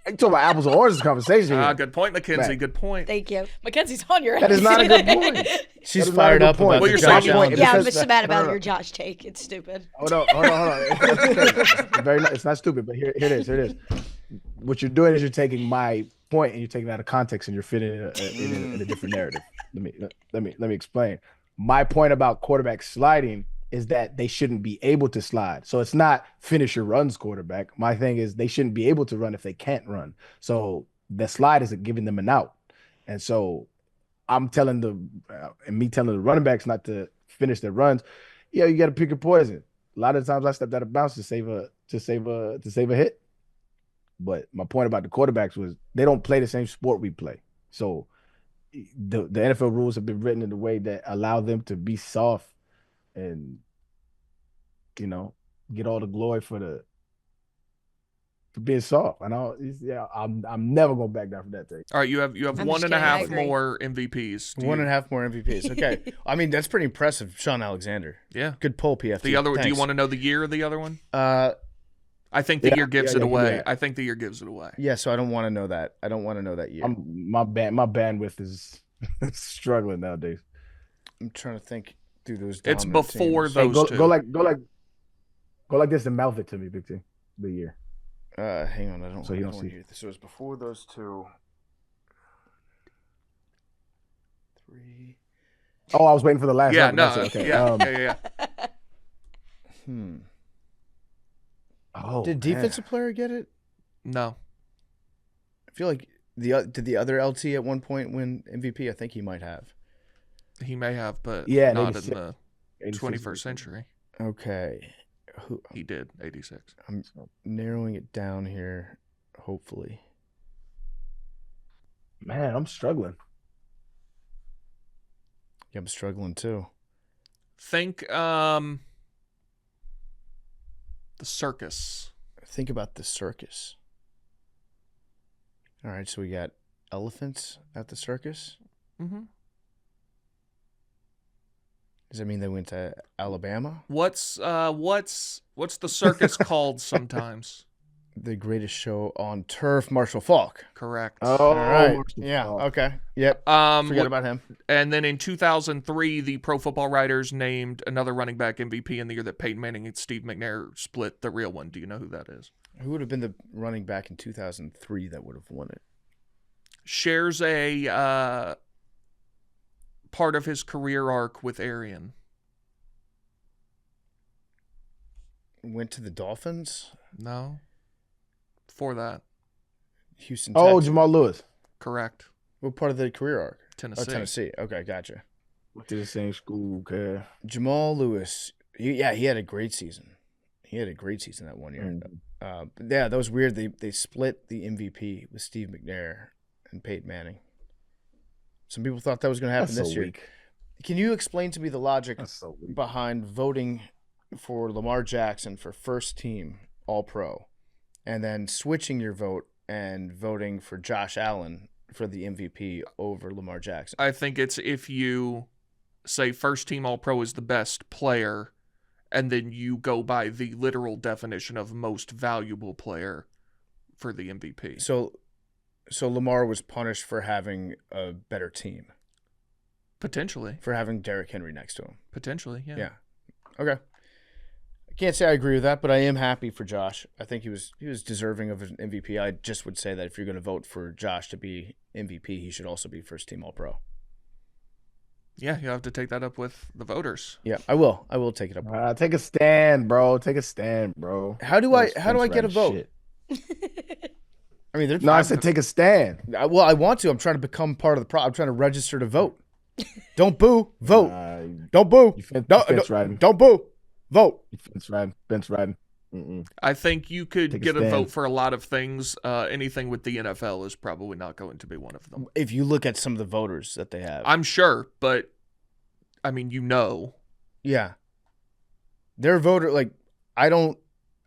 You talking about apples and oranges conversation here. Good point, Mackenzie. Right. Good point. Thank you. Mackenzie's on your That is not a good point. She's That is fired not a up good point. about Well, the you're Josh saying- Allen. It Yeah, I'm because- just mad about no. your Josh take. It's stupid. Hold on. It's not stupid, but here it is. What you're doing is you're taking my point and you're taking it out of context and you're fitting it in a different narrative. Let me explain. My point about quarterback sliding is that they shouldn't be able to slide. So it's not finish your runs quarterback. My thing is they shouldn't be able to run if they can't run. So the slide isn't giving them an out. And so I'm telling telling the running backs not to finish their runs. Yeah, you got to pick your poison. A lot of times I stepped out of bounds to save a hit. But my point about the quarterbacks was they don't play the same sport we play. So the NFL rules have been written in a way that allow them to be soft and get all the glory for being soft. And I'm never gonna back down from that thing. All right, you have I'm one just and a kidding, I half agree. more MVPs. Do One you- and a half more MVPs. Okay. I mean, that's pretty impressive, Sean Alexander. Yeah. Good pull, PFT. The other. Do you Thanks. want to know the year of the other one? I think the Yeah, year gives yeah, it yeah, away. yeah. I think the year gives it away. yeah. So I don't want to know that. I don't want to know that year. My bandwidth is struggling nowadays. I'm trying to think through those. It's dominant before teams. the- Hey, Those two. go like this and mouth it to me, Big T. The year. Hang on, I don't. So you I don't want to see. hear this. So it was before those two. 3. Oh, I was waiting for the last. Yeah. number. No. That's it. Okay. Yeah. Oh, Did man. defensive player get it? No. I feel like did the other LT at one point win MVP? I think he might have. He may have, but Yeah, not in 86. the 86. 21st century. Okay. He did 86. I'm narrowing it down here. Hopefully. Man, I'm struggling. Yeah, I'm struggling too. Think the circus. Think about the circus. All right, so we got elephants at the circus. Mm-hmm. Does that mean they went to Alabama? What's the circus called sometimes? The greatest show on turf, Marshall Falk. Correct. Oh, All right. Marshall Yeah. Falk. Okay. Yep. Forget about him. And then in 2003, the Pro Football Writers named another running back MVP in the year that Peyton Manning and Steve McNair split the real one. Do you know who that is? Who would have been the running back in 2003 that would have won it? Shares a part of his career arc with Arian. Went to the Dolphins. No. Before that. Houston. Oh, Texans. Jamal Lewis. Correct. What part of the career arc? Tennessee. Oh, Tennessee. Okay, gotcha. Went to the same school. Okay. Jamal Lewis. He had a great season. He had a great season that one year. But yeah, that was weird. They split the MVP with Steve McNair and Peyton Manning. Some people thought that was going to happen That's this so year. weak. Can you explain to me the logic That's so weak. behind voting for Lamar Jackson for first team All-Pro and then switching your vote and voting for Josh Allen for the MVP over Lamar Jackson? I think it's if you say first team All-Pro is the best player, and then you go by the literal definition of most valuable player for the MVP. So Lamar was punished for having a better team, Potentially. for having Derrick Henry next to him. Potentially, yeah. Yeah. Okay. I can't say I agree with that, but I am happy for Josh. I think he was deserving of an MVP. I just would say that if you're going to vote for Josh to be MVP, he should also be first team All-Pro. Yeah, you'll have to take that up with the voters. Yeah, I will. I will take it up. Take a stand, bro. Take a stand, bro. How do I get a vote? Shit. I mean, No, I said take a stand. well, I want to. I'm trying to become part of the I'm trying to register to vote. Don't boo, vote. Don't boo. Fence riding. Don't boo, vote. Fence riding. Mm-mm. I think you could Take a get a stand. vote for a lot of things. Anything with the NFL is probably not going to be one of them. If you look at some of the voters that they have. I'm sure, but I mean, Yeah. Their voter, like, I don't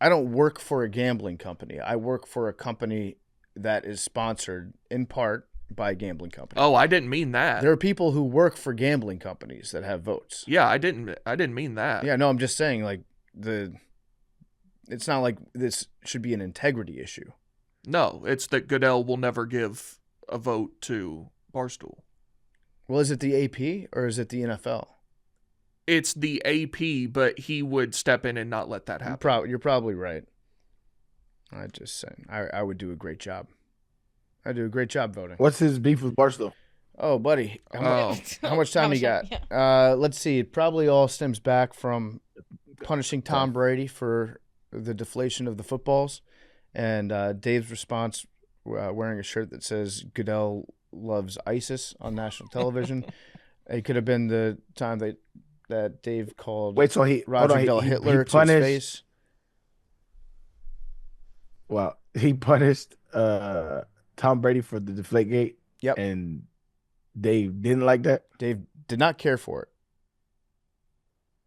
work for a gambling company. I work for a company that is sponsored in part by a gambling company. Oh, I didn't mean that. There are people who work for gambling companies that have votes. Yeah, I didn't mean that. Yeah, no, I'm just saying, like, it's not like this should be an integrity issue. No, it's that Goodell will never give a vote to Barstool. Well, is it the AP or is it the NFL? It's the AP, but he would step in and not let that happen. You're probably right. I just saying, I would do a great job. I do a great job voting. What's his beef with Barstool? Oh, buddy, how much time you got? Yeah. Let's see. It probably all stems back from punishing Tom Brady for the deflation of the footballs, and Dave's response, wearing a shirt that says Goodell loves ISIS on national television. It could have been the time that Dave called Wait, so he Roger Goodell Hitler to his face. Well, he punished Tom Brady for the Deflategate. Yep. And Dave didn't like that. Dave did not care for it.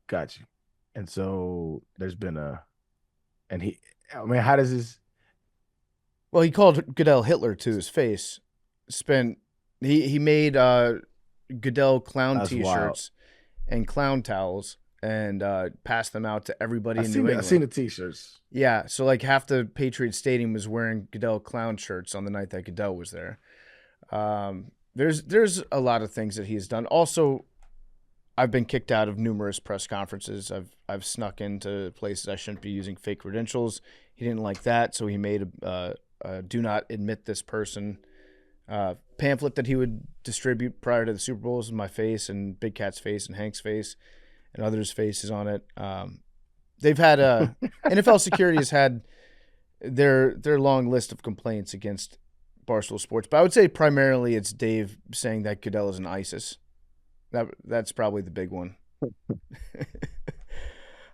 Got you. And so there's been how does this? Well, he called Goodell Hitler to his face. He made Goodell clown That's T-shirts and clown towels and passed them out to everybody in New England. I've seen the T-shirts. Yeah, so like half the Patriots Stadium was wearing Goodell clown shirts on the night that Goodell was there. There's a lot of things that he's done. Also, I've been kicked out of numerous press conferences. I've snuck into places I shouldn't be using fake credentials. He didn't like that, so he made a do not admit this person pamphlet that he would distribute prior to the Super Bowls in my face and Big Cat's face and Hank's face and others' faces on it. They've had NFL security has had their long list of complaints against Barstool Sports, but I would say primarily it's Dave saying that Goodell is an ISIS. That's probably the big one.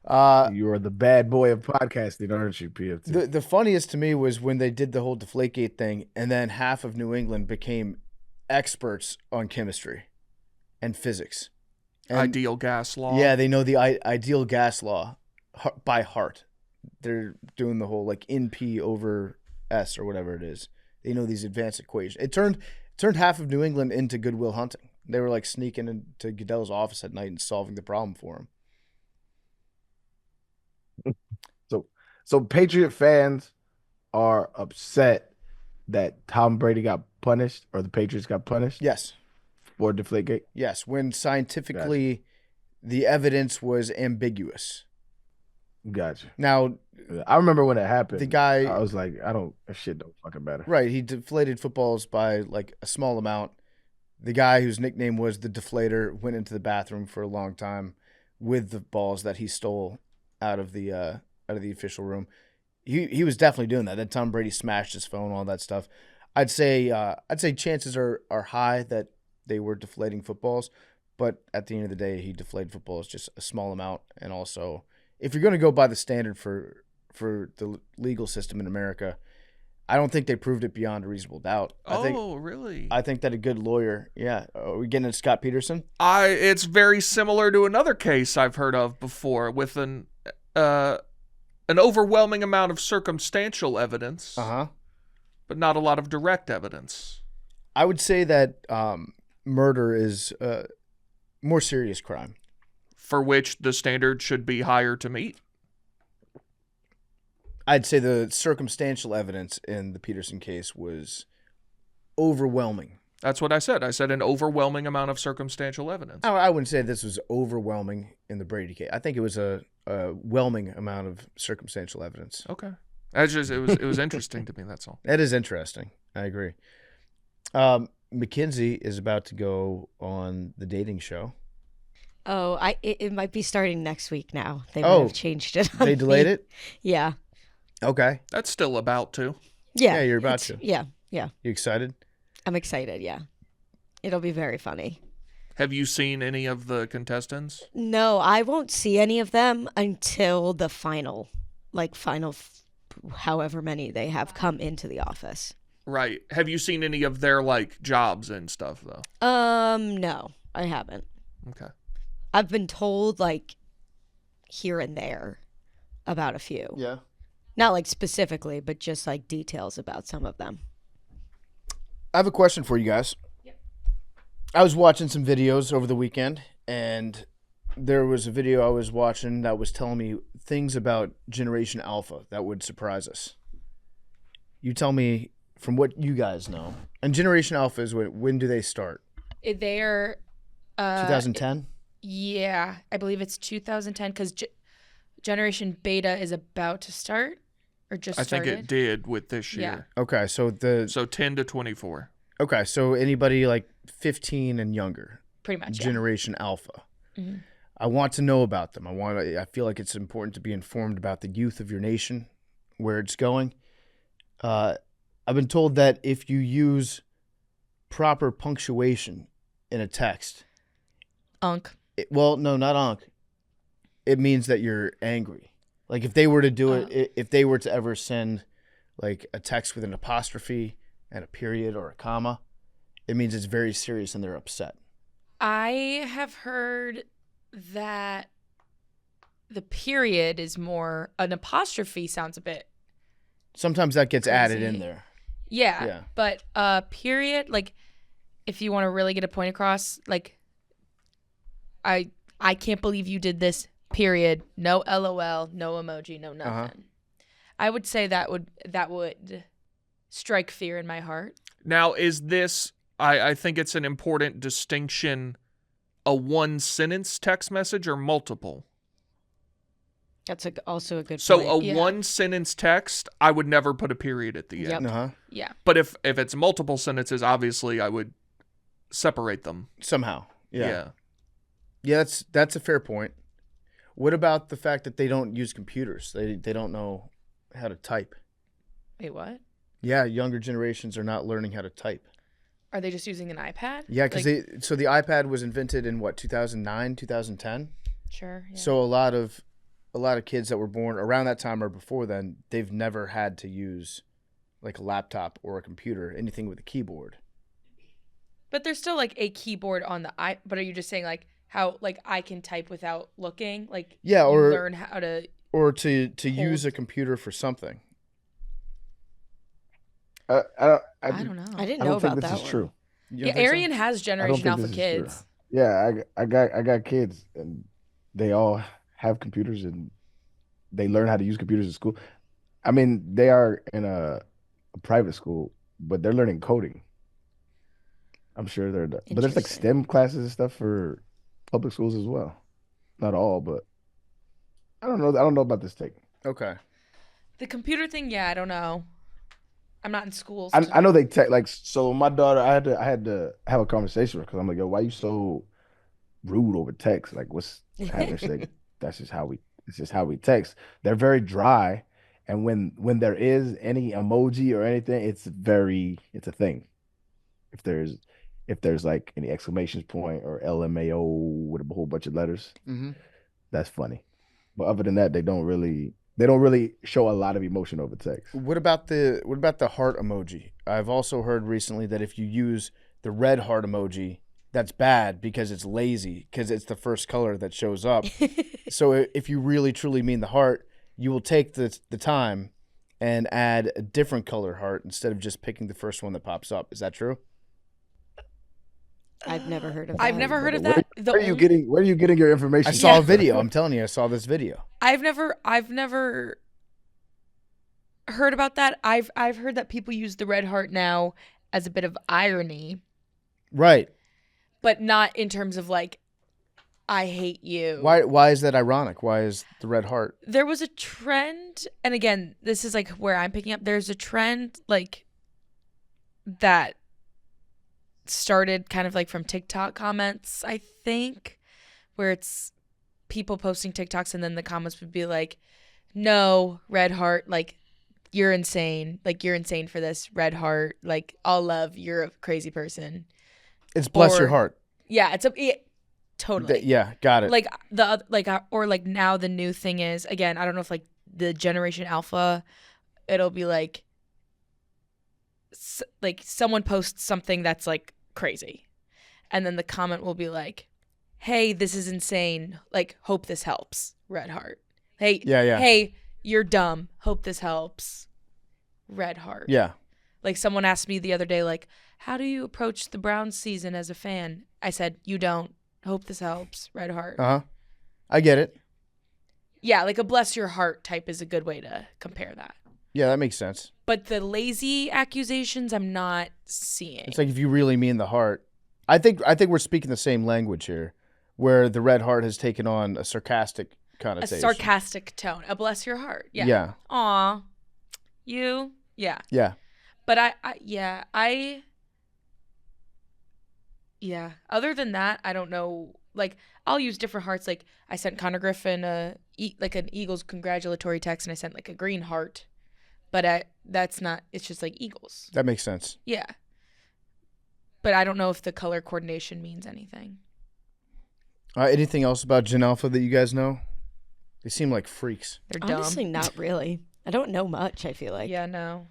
You are the bad boy of podcasting, aren't you, PFT? The funniest to me was when they did the whole Deflategate thing, and then half of New England became experts on chemistry and physics. And, ideal gas law. Yeah, they know the ideal gas law by heart. They're doing the whole like NP over S or whatever it is. They know these advanced equations. It turned half of New England into Goodwill Hunting. They were like sneaking into Goodell's office at night and solving the problem for him. So Patriot fans are upset that Tom Brady got punished or the Patriots got punished? Yes. For Deflategate? Yes, when scientifically the evidence was ambiguous. Gotcha. Now, I remember when it happened. the guy, I was like, that shit don't fucking matter. right, he deflated footballs by like a small amount. The guy whose nickname was the Deflator went into the bathroom for a long time with the balls that he stole out of the official room. He was definitely doing that. Then Tom Brady smashed his phone, all that stuff. I'd say chances are high that they were deflating footballs, but at the end of the day, he deflated footballs just a small amount. And also, if you're going to go by the standard for the legal system in America, I don't think they proved it beyond a reasonable doubt. Really? I think that a good lawyer, yeah. Are we getting into Scott Peterson? It's very similar to another case I've heard of before with an overwhelming amount of circumstantial evidence, but not a lot of direct evidence. I would say that murder is a more serious crime. For which the standard should be higher to meet. I'd say the circumstantial evidence in the Peterson case was overwhelming. That's what I said. I said an overwhelming amount of circumstantial evidence. I wouldn't say this was overwhelming in the Brady case. I think it was a whelming amount of circumstantial evidence. Okay. It was interesting to me, that's all. That is interesting. I agree. McKinsey is about to go on the dating show. Oh, it might be starting next week now. They might have changed it. They delayed it? Yeah. Okay. That's still about to. Yeah. You're about it's- to. Yeah. Yeah. You excited? I'm excited. Yeah. It'll be very funny. Have you seen any of the contestants? No, I won't see any of them until the final, however many they have come into the office. Right. Have you seen any of their like jobs and stuff though? No, I haven't. Okay. I've been told like here and there about a few. Yeah. Not like specifically, but just like details about some of them. I have a question for you guys. Yep. I was watching some videos over the weekend, and there was a video I was watching that was telling me things about Generation Alpha that would surprise us. You tell me from what you guys know. And Generation Alpha is when do they start? They're 2010? Yeah, I believe it's 2010 because Generation Beta is about to start or just I started. think it did with this Yeah. year. Okay, so So 10 to 24. okay, so anybody like 15 and younger, Pretty much. Yeah. Generation Alpha. Mhm. I want to know about them. I feel like it's important to be informed about the youth of your nation, where it's going. I've been told that if you use proper punctuation in a text, Unk. well, no, not onk. It means that you're angry. Like if they were to do it, if they were to ever send like a text with an apostrophe and a period or a comma, it means it's very serious and they're upset. I have heard that the period is more an apostrophe sounds a bit. Sometimes that gets added in Crazy. there. Yeah. Yeah. But period, like if you want to really get a point across, like I can't believe you did this, period. No LOL, no emoji, no nothing. I would say that would strike fear in my heart. Now, is this, I think it's an important distinction, a one sentence text message or multiple? That's also a good So point. a Yeah. one sentence text, I would never put a period at the Yep. end. Uh-huh. Yeah. But if it's multiple sentences, obviously I would separate them. Somehow. Yeah. Yeah, that's a fair point. What about the fact that they don't use computers? They don't know how to type. Wait, what? Yeah, younger generations are not learning how to type. Are they just using an iPad? Yeah, because Like- the iPad was invented in what, 2009, 2010? Sure. Yeah. So a lot of kids that were born around that time or before then, they've never had to use like a laptop or a computer, anything with a keyboard. But there's still like a keyboard on the but are you just saying like how like I can type without looking? Like Yeah, you or learn how to use a computer for something. I I don't know. I didn't I know don't think about this that is one. true. You Yeah, don't think so? Arian has I don't Generation think Alpha this is true. kids. Yeah, I got kids, and they all have computers, and they learn how to use computers in school. I mean, they are in a private school, but they're learning coding. I'm sure but there's like Interesting. STEM classes and stuff for public schools as well. Not all, but I don't know. I don't know about this take. Okay. The computer thing, yeah, I don't know. I'm not in school. I know they tech like so. My daughter, I had to have a conversation with her because I'm like, yo, why you so rude over text? Like, what's happening? She's like, that's just how we. It's just how we text. They're very dry, and when there is any emoji or anything, it's a thing. If there's like any exclamation point or LMAO with a whole bunch of letters, Mm-hmm. that's funny. But other than that, they don't really show a lot of emotion over text. What about the heart emoji? I've also heard recently that if you use the red heart emoji, that's bad because it's lazy, because it's the first color that shows up. So if you really truly mean the heart, you will take the time and add a different color heart instead of just picking the first one that pops up. Is that true? I've never heard of that. I've never heard of Where- that. Where are you getting your information? I saw Yeah. a video. I'm telling you, I saw this video. I've never heard about that. I've heard that people use the red heart now as a bit of irony, Right. but not in terms of like I hate you. Why is that ironic? Why is the red heart? There was a trend, and again, this is like where I'm picking up. There's a trend like that started kind of like from TikTok comments, I think, where it's people posting TikToks and then the comments would be like, no, red heart, like you're insane. Like, you're insane for this. Red heart. Like, all love. You're a crazy person. It's bless your Or- heart. Yeah, totally. Yeah, got it. Like or like now the new thing is, again, I don't know if like the Generation Alpha, it'll be like someone posts something that's like crazy, and then the comment will be like, hey, this is insane, like, hope this helps, red heart. Hey, Yeah. Hey, you're dumb, hope this helps, red heart. Yeah. Like, someone asked me the other day, like, how do you approach the Browns season as a fan? I said, you don't. Hope this helps. Red heart. I get it. Yeah, like a bless your heart type is a good way to compare that. Yeah, that makes sense. But the lazy accusations, I'm not seeing. It's like if you really mean the heart. I think we're speaking the same language here, where the red heart has taken on a sarcastic a connotation. sarcastic tone. A bless your heart. Yeah. Yeah. Aw. You. Yeah. Yeah. But other than that, I don't know. Like, I'll use different hearts. Like, I sent Connor Griffin an Eagles congratulatory text, and I sent like a green heart. But that's not. It's just like Eagles. That makes sense. Yeah. But I don't know if the color coordination means anything. Anything else about Gen Alpha that you guys know? They seem like freaks. They're dumb. Honestly, not really. I don't know much, I feel like. Yeah, no.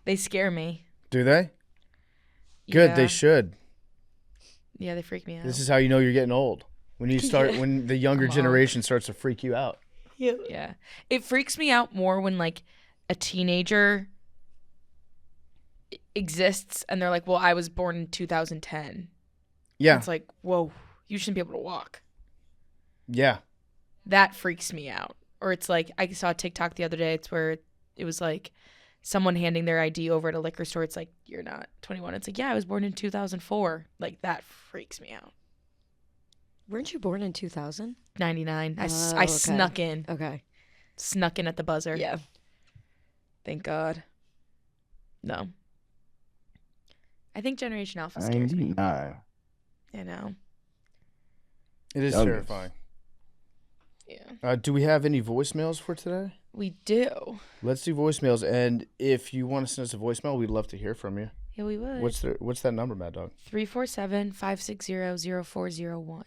They scare me. Do they? Good. Yeah. They should. Yeah, they freak me out. This is how you know you're getting old. When you start, when the younger generation starts to freak you out. Yeah. It freaks me out more when, like, a teenager exists and they're like, well, I was born in 2010. Yeah. It's like, whoa, you shouldn't be able to walk. Yeah. That freaks me out. Or it's like, I saw a TikTok the other day. It's where it was like someone handing their ID over at a liquor store. It's like, you're not 21. It's like, yeah, I was born in 2004. Like, that freaks me out. Weren't you born in 2000? 99. I okay. snuck in. Okay. Snuck in at the buzzer. Yeah. Thank God. No. I think Generation Alpha scares me. 99. I know. It is Youngest. terrifying. Yeah. Do we have any voicemails for today? We do. Let's do voicemails. And if you want to send us a voicemail, we'd love to hear from you. Yeah, we would. What's that number, Mad Dog? 347-560-0401.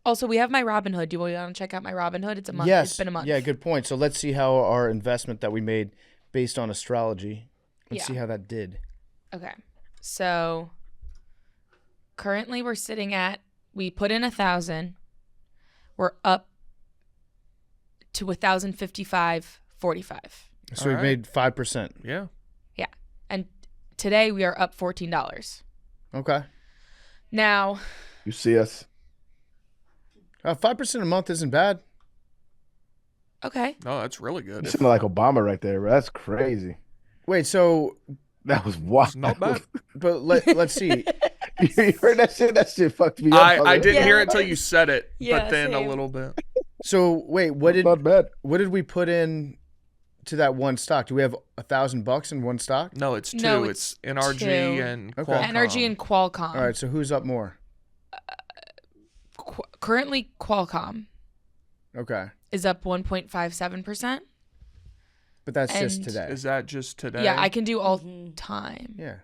Also, we have my Robinhood. Do you want to check out my Robinhood? It's a month. Yes. It's been a month. Yeah, good point. So let's see how our investment that we made based on astrology, let's see how that did. Okay. So currently we're sitting at, we put in 1,000. We're up to 1,055.45. So we All right. made 5%. Yeah. Yeah. And today we are up $14. Okay. Now, You see us? 5% a month isn't bad. okay. No, that's really good. You sound like Obama right there, bro. That's crazy. Wait, so, That was wild. Not bad. but let's see. You heard that shit? That shit fucked me up. I didn't Yeah. hear it until you said it, Yeah, but then same. a little bit. So wait, what Not bad. did we put in to that one stock? Do we have $1,000 in one stock? No, it's two. No, it's NRG two. and Okay. Qualcomm. Energy and Qualcomm. All right, so who's up more? Currently, Qualcomm Okay, is up 1.57%. but that's just And- today. Is that just today? Yeah, I can do all Mhm. time. Yeah.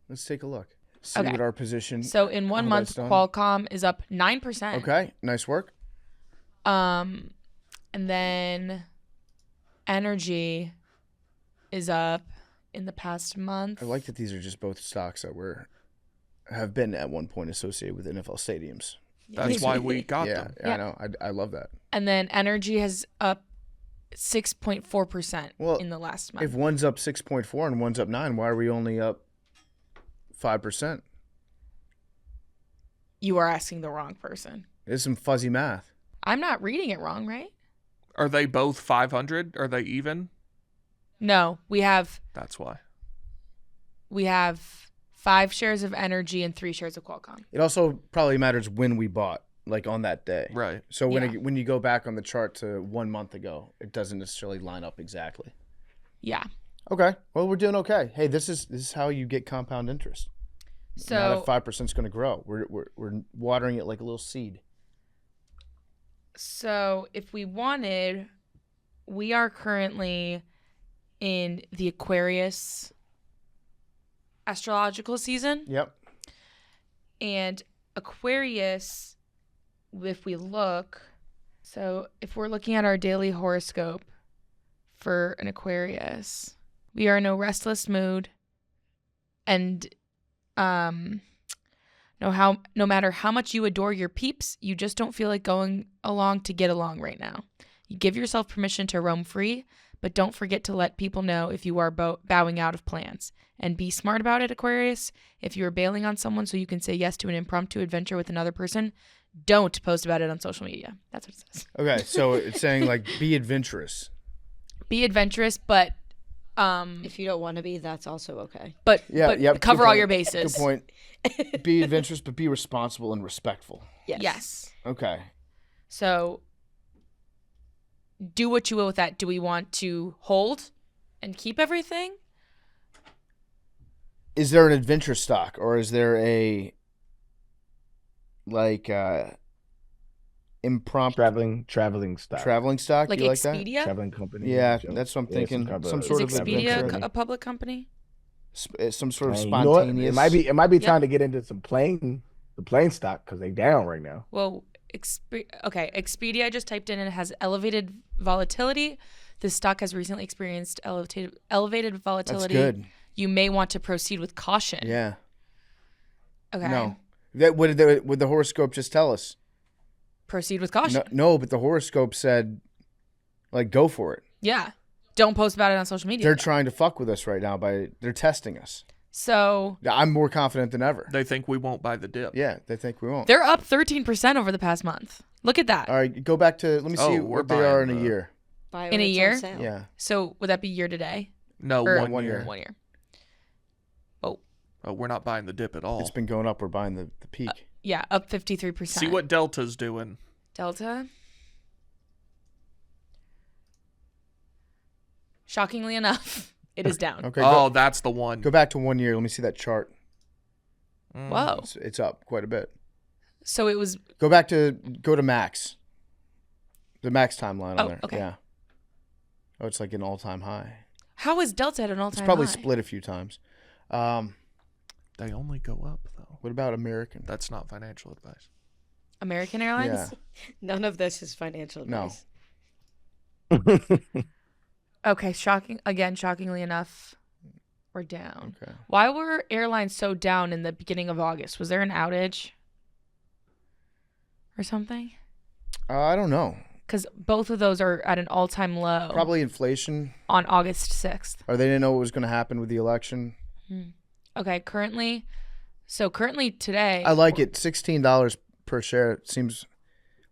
Let's take a look. See Okay. what our position. So in 1 how month, that's done. Qualcomm is up 9%. Okay, nice work. And then Energy is up in the past month. I like that these are just both stocks that have been at one point associated with NFL stadiums. That's why we got Yeah, them. yeah, Yeah. I know. I love that. And then Energy has up 6.4% Well, in the last month. If one's up 6.4 and one's up 9, why are we only up 5%? You are asking the wrong person. There's some fuzzy math. I'm not reading it wrong, right? Are they both 500? Are they even? No, we have That's why. 5 shares of Energy and 3 shares of Qualcomm. It also probably matters when we bought, like on that day. Right. So when Yeah. when you go back on the chart to 1 month ago, it doesn't necessarily line up exactly. Yeah. Okay. Well, we're doing okay. Hey, this is how you get compound interest. Now So that 5% is going to grow. We're watering it like a little seed. So if we wanted we are currently in the Aquarius astrological season. Yep. And Aquarius, if we look, so if we're looking at our daily horoscope for an Aquarius, we are in a restless mood, and no matter how much you adore your peeps, you just don't feel like going along to get along right now. You give yourself permission to roam free, but don't forget to let people know if you are bowing out of plans. And be smart about it, Aquarius. If you are bailing on someone so you can say yes to an impromptu adventure with another person, don't post about it on social media. That's what it says. Okay, so it's saying like be adventurous. Be adventurous, but If you don't want to be, that's also okay. but Yep, cover good all point. your bases. Good point. Be adventurous, but be responsible and respectful. Yes. Yes. Okay. So do what you will with that. Do we want to hold and keep everything? Is there an adventure stock, or is there a like impromptu Traveling stock. traveling stock? Like You like that? Expedia? Traveling company. Yeah, Joe. that's what I'm Yeah, thinking. kind Some of- sort Is of Expedia adventure. a public company? Some sort of Man, you know what? spontaneous. It might be Yep. time to get into the plane stock because they down right now. Well, Expedia I just typed in and it has elevated volatility. This stock has recently experienced elevated That's volatility. good. You may want to proceed with caution. Yeah. Okay. No. That would the horoscope just tell us? Proceed with caution. No, but the horoscope said, like, go for it. Yeah. Don't post about it on social media. They're trying to fuck with us right now they're testing us. So I'm more confident than ever. They think we won't buy the dip. Yeah, they think we won't. they're up 13% over the past month. Look at that. All right, go back to let me see we're what they are in buying a the- year. Buy In when a it's on year? sale. Yeah. So would that be year to day? No, Or 1 year. 1 year. Oh, we're not buying the dip at all. It's been going up. We're buying the peak. Yeah, up 53%. See what Delta's doing. Delta. Shockingly enough, it is down. Okay. Oh, that's the one. Go back to 1 year. Let me see that chart. Whoa. It's up quite a bit. So it was Go to max. The max timeline on Oh, there. okay. Yeah. Oh, it's like an all-time high. how is Delta at an all-time It's probably high? split a few times. They only go up, though. What about American? That's not financial advice. American Airlines? Yeah. None of this is financial No. advice. Okay, shockingly enough, we're down. Okay. Why were airlines so down in the beginning of August? Was there an outage or something? I don't know. Because both of those are at an all-time low Probably inflation, on August 6th. or they didn't know what was going to happen with the election. Okay, currently today. I like it. $16 per share. It seems.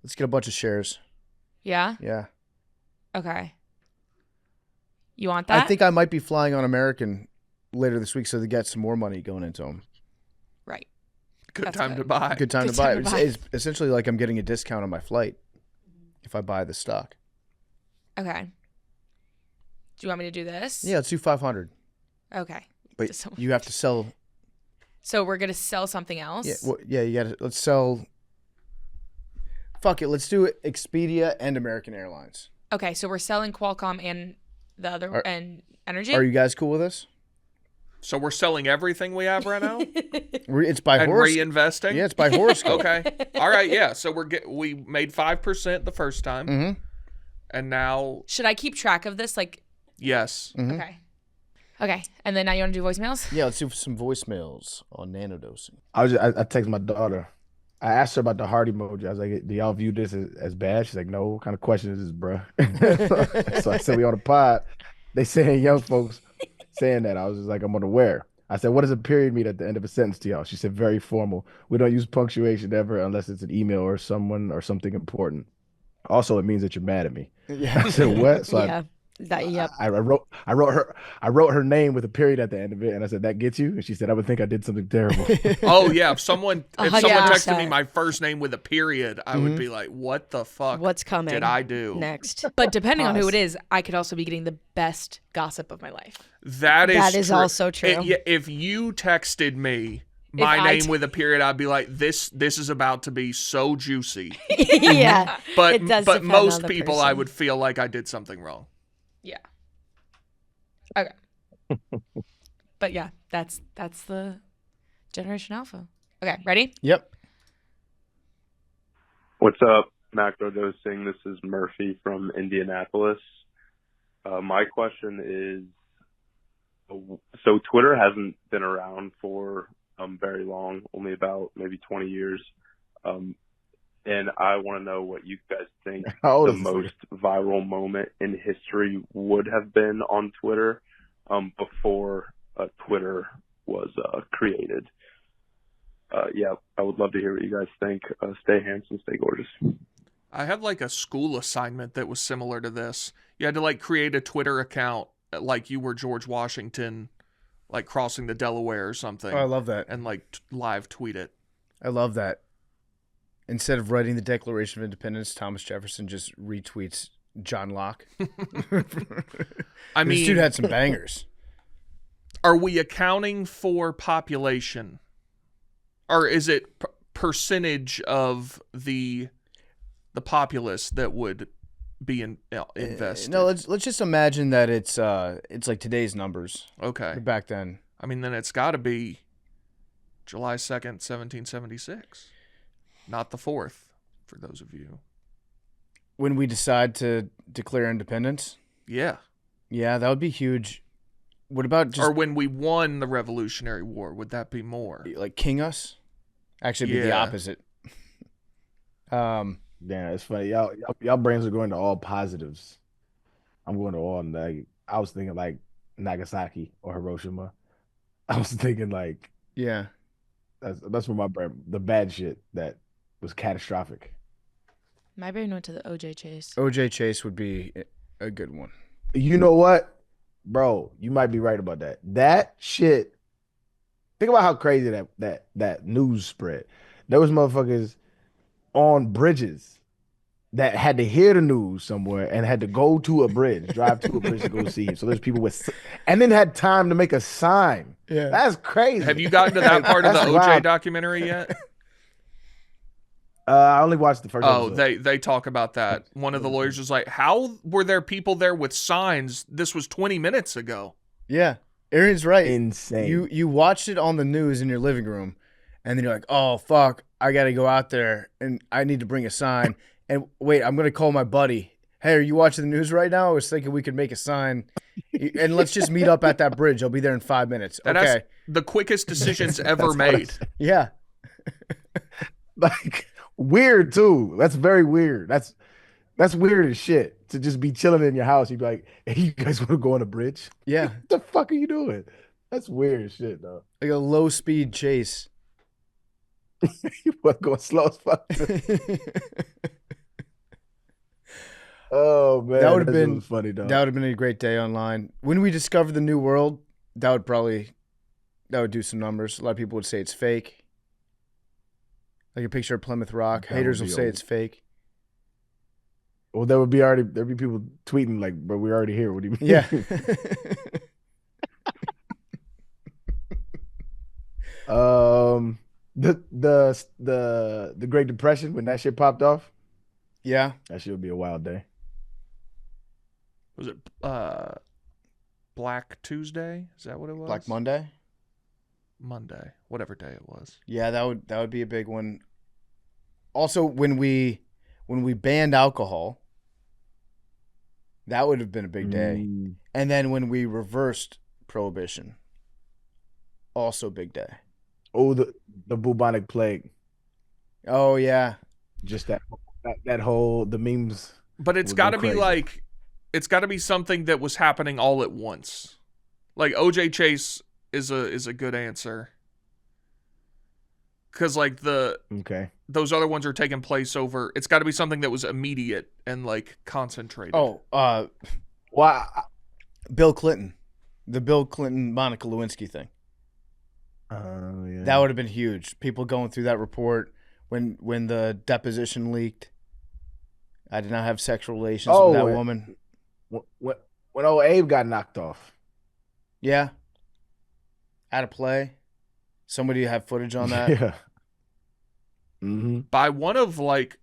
Let's get a bunch of shares. Yeah? Yeah. Okay. You want that? I think I might be flying on American later this week, so they get some more money going into them. Right. Good That's time good. to buy. Good time Good to buy time it. to buy. It's essentially like I'm getting a discount on my flight if I buy the stock. Okay. Do you want me to do this? Yeah, let's do 500. Okay. But Just so- you have to sell. So we're gonna sell something else. Yeah, you got to. Let's sell. Fuck it. Let's do Expedia and American Airlines. Okay, so we're selling Qualcomm and the other Are- and energy. Are you guys cool with this? So we're selling everything we have right now It's by and horoscope. reinvesting. Yeah, it's by horoscope. Okay. All right. Yeah. So we made 5% the first time, Mm-hmm. and now Should I keep track of this? Like, yes. Mhm. okay. Okay, and then now you want to do voicemails? Yeah, let's do some voicemails on nanodosing. I texted my daughter. I asked her about the heart emoji. I was like, "Do y'all view this as bad?" She's like, "No." What kind of question is this, bro? So I said, "We on the pod." They saying young folks saying that. I was just like, "I'm unaware." I said, "What does a period mean at the end of a sentence to y'all?" She said, "Very formal. We don't use punctuation ever unless it's an email or someone or something important. Also, it means that you're mad at me." Yeah. I said, "What?" So Yeah. Yep. I wrote her name with a period at the end of it, and I said, "That gets you?" And she said, "I would think I did something terrible." Oh yeah. If someone Yeah. texted me my first name with a period, I would be like, "What the fuck? What's coming? did I do?" next? But depending on who Pause. it is, I could also be getting the best gossip of my life. That is That is true. also true. If you texted me my I name with a period, I'd be like, this is about to be so juicy. Yeah. But It does but depend on most the people, I person. would feel like I did something wrong. Yeah. Okay. But yeah, that's the Generation Alpha. Okay, ready? Yep. What's up, Macrodosing? This is Murphy from Indianapolis. My question is, so Twitter hasn't been around for very long, only about maybe 20 years. And I want to know what you guys think How old the is this most viral moment in history would have been on Twitter before Twitter was created. Yeah, I would love to hear what you guys think. Stay handsome, stay gorgeous. I had like a school assignment that was similar to this. You had to like create a Twitter account like you were George Washington, like crossing the Delaware or something. Oh, I love that. And like live tweet it. I love that. Instead of writing the Declaration of Independence, Thomas Jefferson just retweets John Locke. I This mean, dude had some bangers. are we accounting for population? Or is it percentage of the populace that would be invested? No, let's just imagine that it's like today's numbers. Okay. Back then. I mean, then it's got to be July 2nd, 1776. Not the 4th, for those of you. When we decide to declare independence? Yeah. Yeah, that would be huge. What about just or when we won the Revolutionary War, would that be more? like king us? Actually, it'd be the Yeah. opposite. Damn, it's funny. Y'all brains are going to all positives. I'm going to all negative. I was thinking like Nagasaki or Hiroshima. I was thinking like Yeah. that's where my brain, the bad shit that was catastrophic. My brain went to the OJ chase. OJ Chase would be a good one. You know what, bro? You might be right about that. That shit. Think about how crazy that news spread. There was motherfuckers on bridges that had to hear the news somewhere and had to go to a bridge, drive to a bridge to go see him. So there's people and then had time to make a sign. Yeah. That's crazy. Have you gotten to that part of the That's OJ wild. documentary yet? I only watched the first Oh, episode. they talk about that. One of the lawyers was like, how were there people there with signs? This was 20 minutes ago. Yeah. Arian's right. Insane. You watched it on the news in your living room, and then you're like, oh, fuck, I got to go out there, and I need to bring a sign. And wait, I'm going to call my buddy. Hey, are you watching the news right now? I was thinking we could make a sign, and let's just meet up at that bridge. I'll be there in 5 minutes. That's Okay. the quickest decisions ever That's what I made. said. Yeah. Like weird too. That's very weird. That's weird as shit to just be chilling in your house. You'd be like, hey, you guys want to go on a bridge? Yeah. What the fuck are you doing? That's weird as shit, though. Like a low-speed chase. You want to go slow as fuck. Oh man, That would've that's been- really funny, though. That would have been a great day online. When we discovered the new world, that would do some numbers. A lot of people would say it's fake. Like a picture of Plymouth Rock. That Haters would will be say old. it's fake. Well, there'd be people tweeting like, "But we're already here." What do you mean? Yeah. The Great Depression when that shit popped off. Yeah. That shit would be a wild day. Was it Black Tuesday? Is that what it was? Black Monday. Monday, whatever day it was. Yeah, that would be a big one. Also, when we banned alcohol, that would have been a big day. Mm. And then when we reversed prohibition, also big day. Oh, the bubonic plague. Oh yeah. Just that whole the memes. But it's Would got go to be crazy. like, it's got to be something that was happening all at once. Like OJ Chase is a good answer. Because like Okay. those other ones are taking place over. It's got to be something that was immediate and like concentrated. Oh, Well, Bill Clinton, the Bill Clinton Monica Lewinsky thing. yeah. That would have been huge. People going through that report when the deposition leaked. I did not have sexual relations with that wait. woman. When old Abe got knocked off. Yeah. Out of play. Somebody have footage on that? Yeah. Mm-hmm. By one of like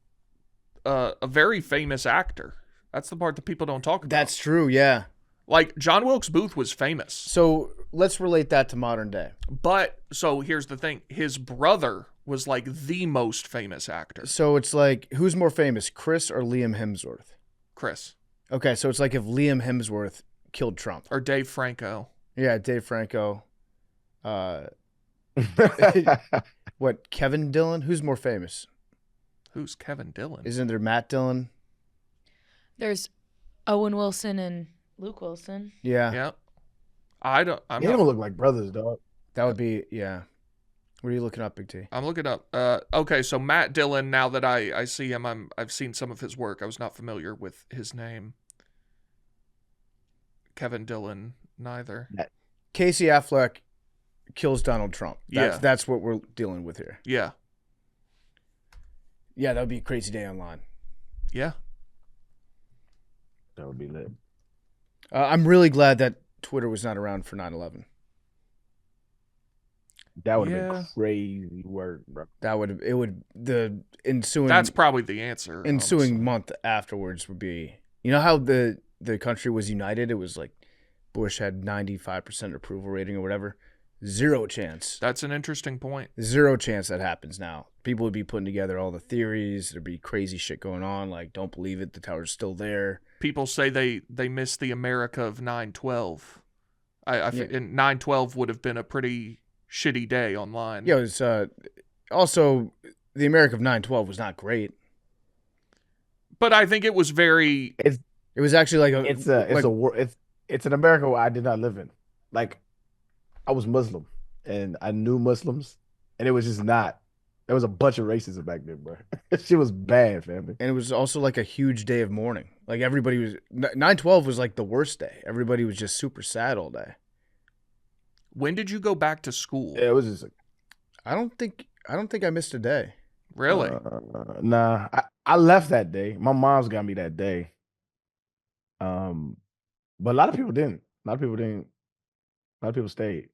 a very famous actor. That's the part that people don't talk about. That's true, yeah. Like John Wilkes Booth was famous. So let's relate that to modern day. But so here's the thing. His brother was like the most famous actor. So it's like, who's more famous, Chris or Liam Hemsworth? Chris. Okay, so it's like if Liam Hemsworth killed Trump. Or Dave Franco. Yeah, Dave Franco. What, Kevin Dillon? Who's more famous? Who's Kevin Dillon? Isn't there Matt Dillon? There's Owen Wilson and Luke Wilson. Yeah. Yeah. They don't look like brothers, dog. That would be, yeah. What are you looking up, Big T? I'm looking up. Okay, so Matt Dillon, now that I see him, I've seen some of his work. I was not familiar with his name. Kevin Dillon, neither. Casey Affleck kills Donald Trump. Yeah. That's what we're dealing with here. Yeah. Yeah, that would be a crazy day online. Yeah. That would be lit. I'm really glad that Twitter was not around for 9/11. That would have Yeah. been crazy work, bro. The ensuing That's probably the answer. ensuing honestly. month afterwards would be, you know how the country was united? It was like Bush had 95% approval rating or whatever. Zero chance. That's an interesting point. Zero chance that happens now. People would be putting together all the theories. There'd be crazy shit going on. Like, don't believe it. The tower's still there. People say they miss the America of 9/12. Yeah. And 9/12 would have been a pretty shitty day online. Yeah, it was also the America of 9/12 was not great. But I think it was very. It was actually like It's an America where I did not live in. Like, I was Muslim and I knew Muslims, and it was just not. There was a bunch of racism back then, bro. Shit was bad, family. And it was also like a huge day of mourning. Like everybody was 9/12 was like the worst day. Everybody was just super sad all day. When did you go back to school? Yeah, it was just. I don't think I missed a day. Really? Nah, I left that day. My mom's got me that day. But a lot of people didn't. A lot of people stayed.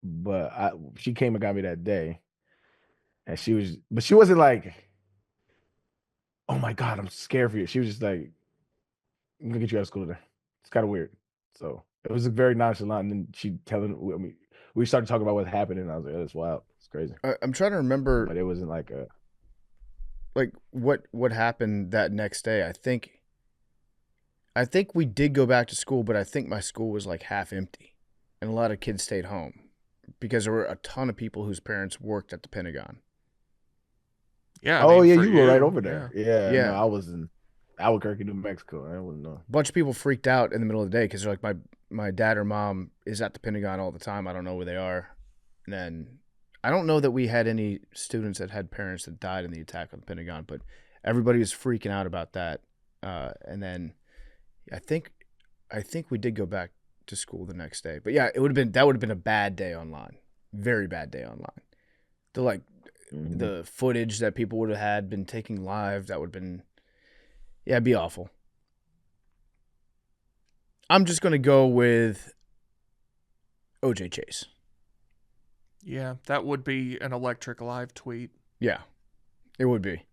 But she came and got me that day. And she wasn't like, oh my God, I'm scared for you. She was just like, I'm gonna get you out of school today. It's kind of weird. So it was very nonchalant. And then we started talking about what happened, and I was like, oh, that's wild. It's crazy. I'm trying to remember But it wasn't like what happened that next day. I think we did go back to school, but I think my school was like half empty, and a lot of kids stayed home because there were a ton of people whose parents worked at the Pentagon. Yeah. you were right over there. Yeah. Yeah. No, I was in Albuquerque, New Mexico. I wouldn't know. A bunch of people freaked out in the middle of the day because they're like, my dad or mom is at the Pentagon all the time. I don't know where they are. And then I don't know that we had any students that had parents that died in the attack on the Pentagon, but everybody was freaking out about that. And then I think we did go back to school the next day. But yeah, that would have been a bad day online. Very bad day online. The footage that people would have had been taking live, that would have been, yeah, it'd be awful. I'm just going to go with OJ Chase. Yeah, that would be an electric live tweet. Yeah, it would be.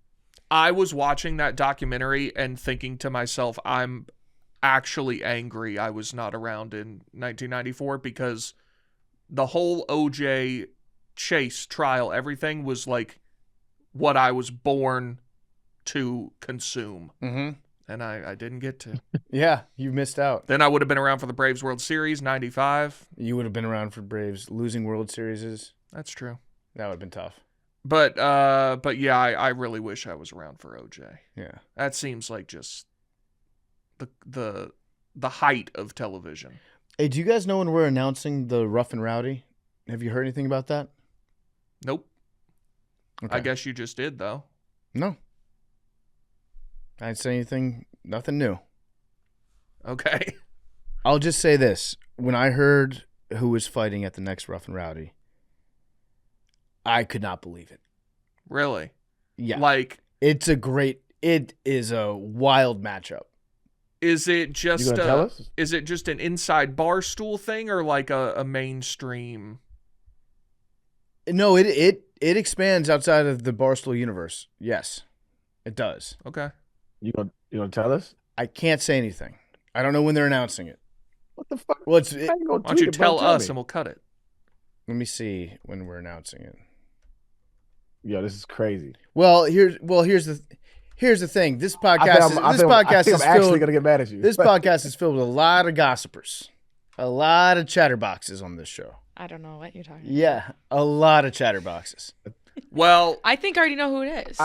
I was watching that documentary and thinking to myself, I'm actually angry I was not around in 1994 because the whole OJ Chase trial, everything was like what I was born to consume. Mm-hmm. And I didn't get to. Yeah, you missed out. Then I would have been around for the Braves World Series, 95. You would have been around for Braves losing World Series. That's true. That would have been tough. But yeah, I really wish I was around for OJ. Yeah. That seems like just the height of television. Hey, do you guys know when we're announcing the Rough and Rowdy? Have you heard anything about that? Nope. Okay. I guess you just did, though. No. I didn't say anything, nothing new. Okay. I'll just say this. When I heard who was fighting at the next Rough and Rowdy, I could not believe it. Really? Yeah. Like, it is a wild matchup. is it You just gonna tell us? is it just an inside barstool thing or like a mainstream No, it expands outside of the Barstool universe. Yes, it does. Okay. You gonna tell us? I can't say anything. I don't know when they're announcing it. What the fuck? Well, How you gonna Why don't tweet you it, bro? tell us me. and we'll cut it? let me see when we're announcing it. Yo, this is crazy. Well, here's the thing. This podcast I'm is actually filled. gonna get mad at you. This podcast is filled with a lot of gossipers, a lot of chatterboxes on this show. I don't know what you're talking about. Yeah, a lot of chatterboxes. Well, I think I already know who it is.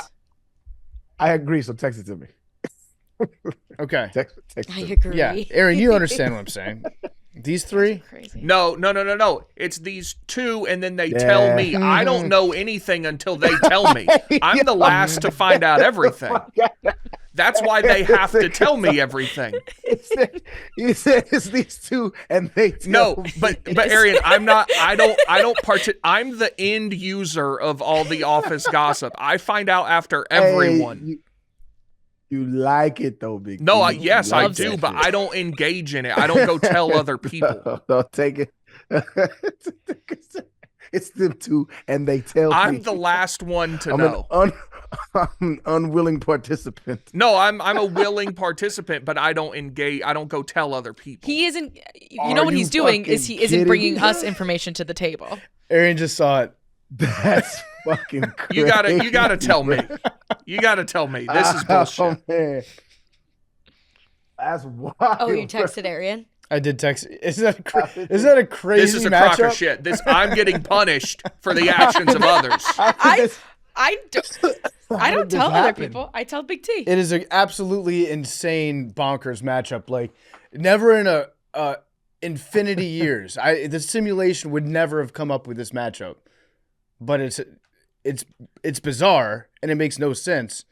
I agree. So text it to me. Okay. Text I it. agree. Yeah, Aaron, you understand what I'm saying. These three. Crazy. no. It's these two, and then they tell me. I don't know anything until they tell me. I'm the last to find out everything. That's why they have to tell me everything. You said it's these two, and they tell No, me. but Arian, I'm not. I don't I'm the end user of all the office gossip. I find out after everyone. Hey, you like it though, big. No, T. yes, I Love do, that but shit. I don't engage in it. I don't go tell other people. Don't take it. It's them two, and they tell me. I'm the last one to I'm know. I'm an unwilling participant. No, I'm a willing participant, but I don't engage. I don't go tell other people. He isn't. You Are know what you he's doing is fucking he isn't kidding bringing me? us information to the table. Aaron just saw it. That's fucking crazy. You gotta tell me. You gotta tell me. This is bullshit. Oh, man. That's wild. Oh, you texted Arian? I did text. Isn't that a crazy This is a crock of matchup? shit. I'm getting punished for the actions of others. I don't did this tell other happen? people. I tell Big T. It is an absolutely insane, bonkers matchup. Like, never in a infinity years, the simulation would never have come up with this matchup. But it's bizarre and it makes no sense.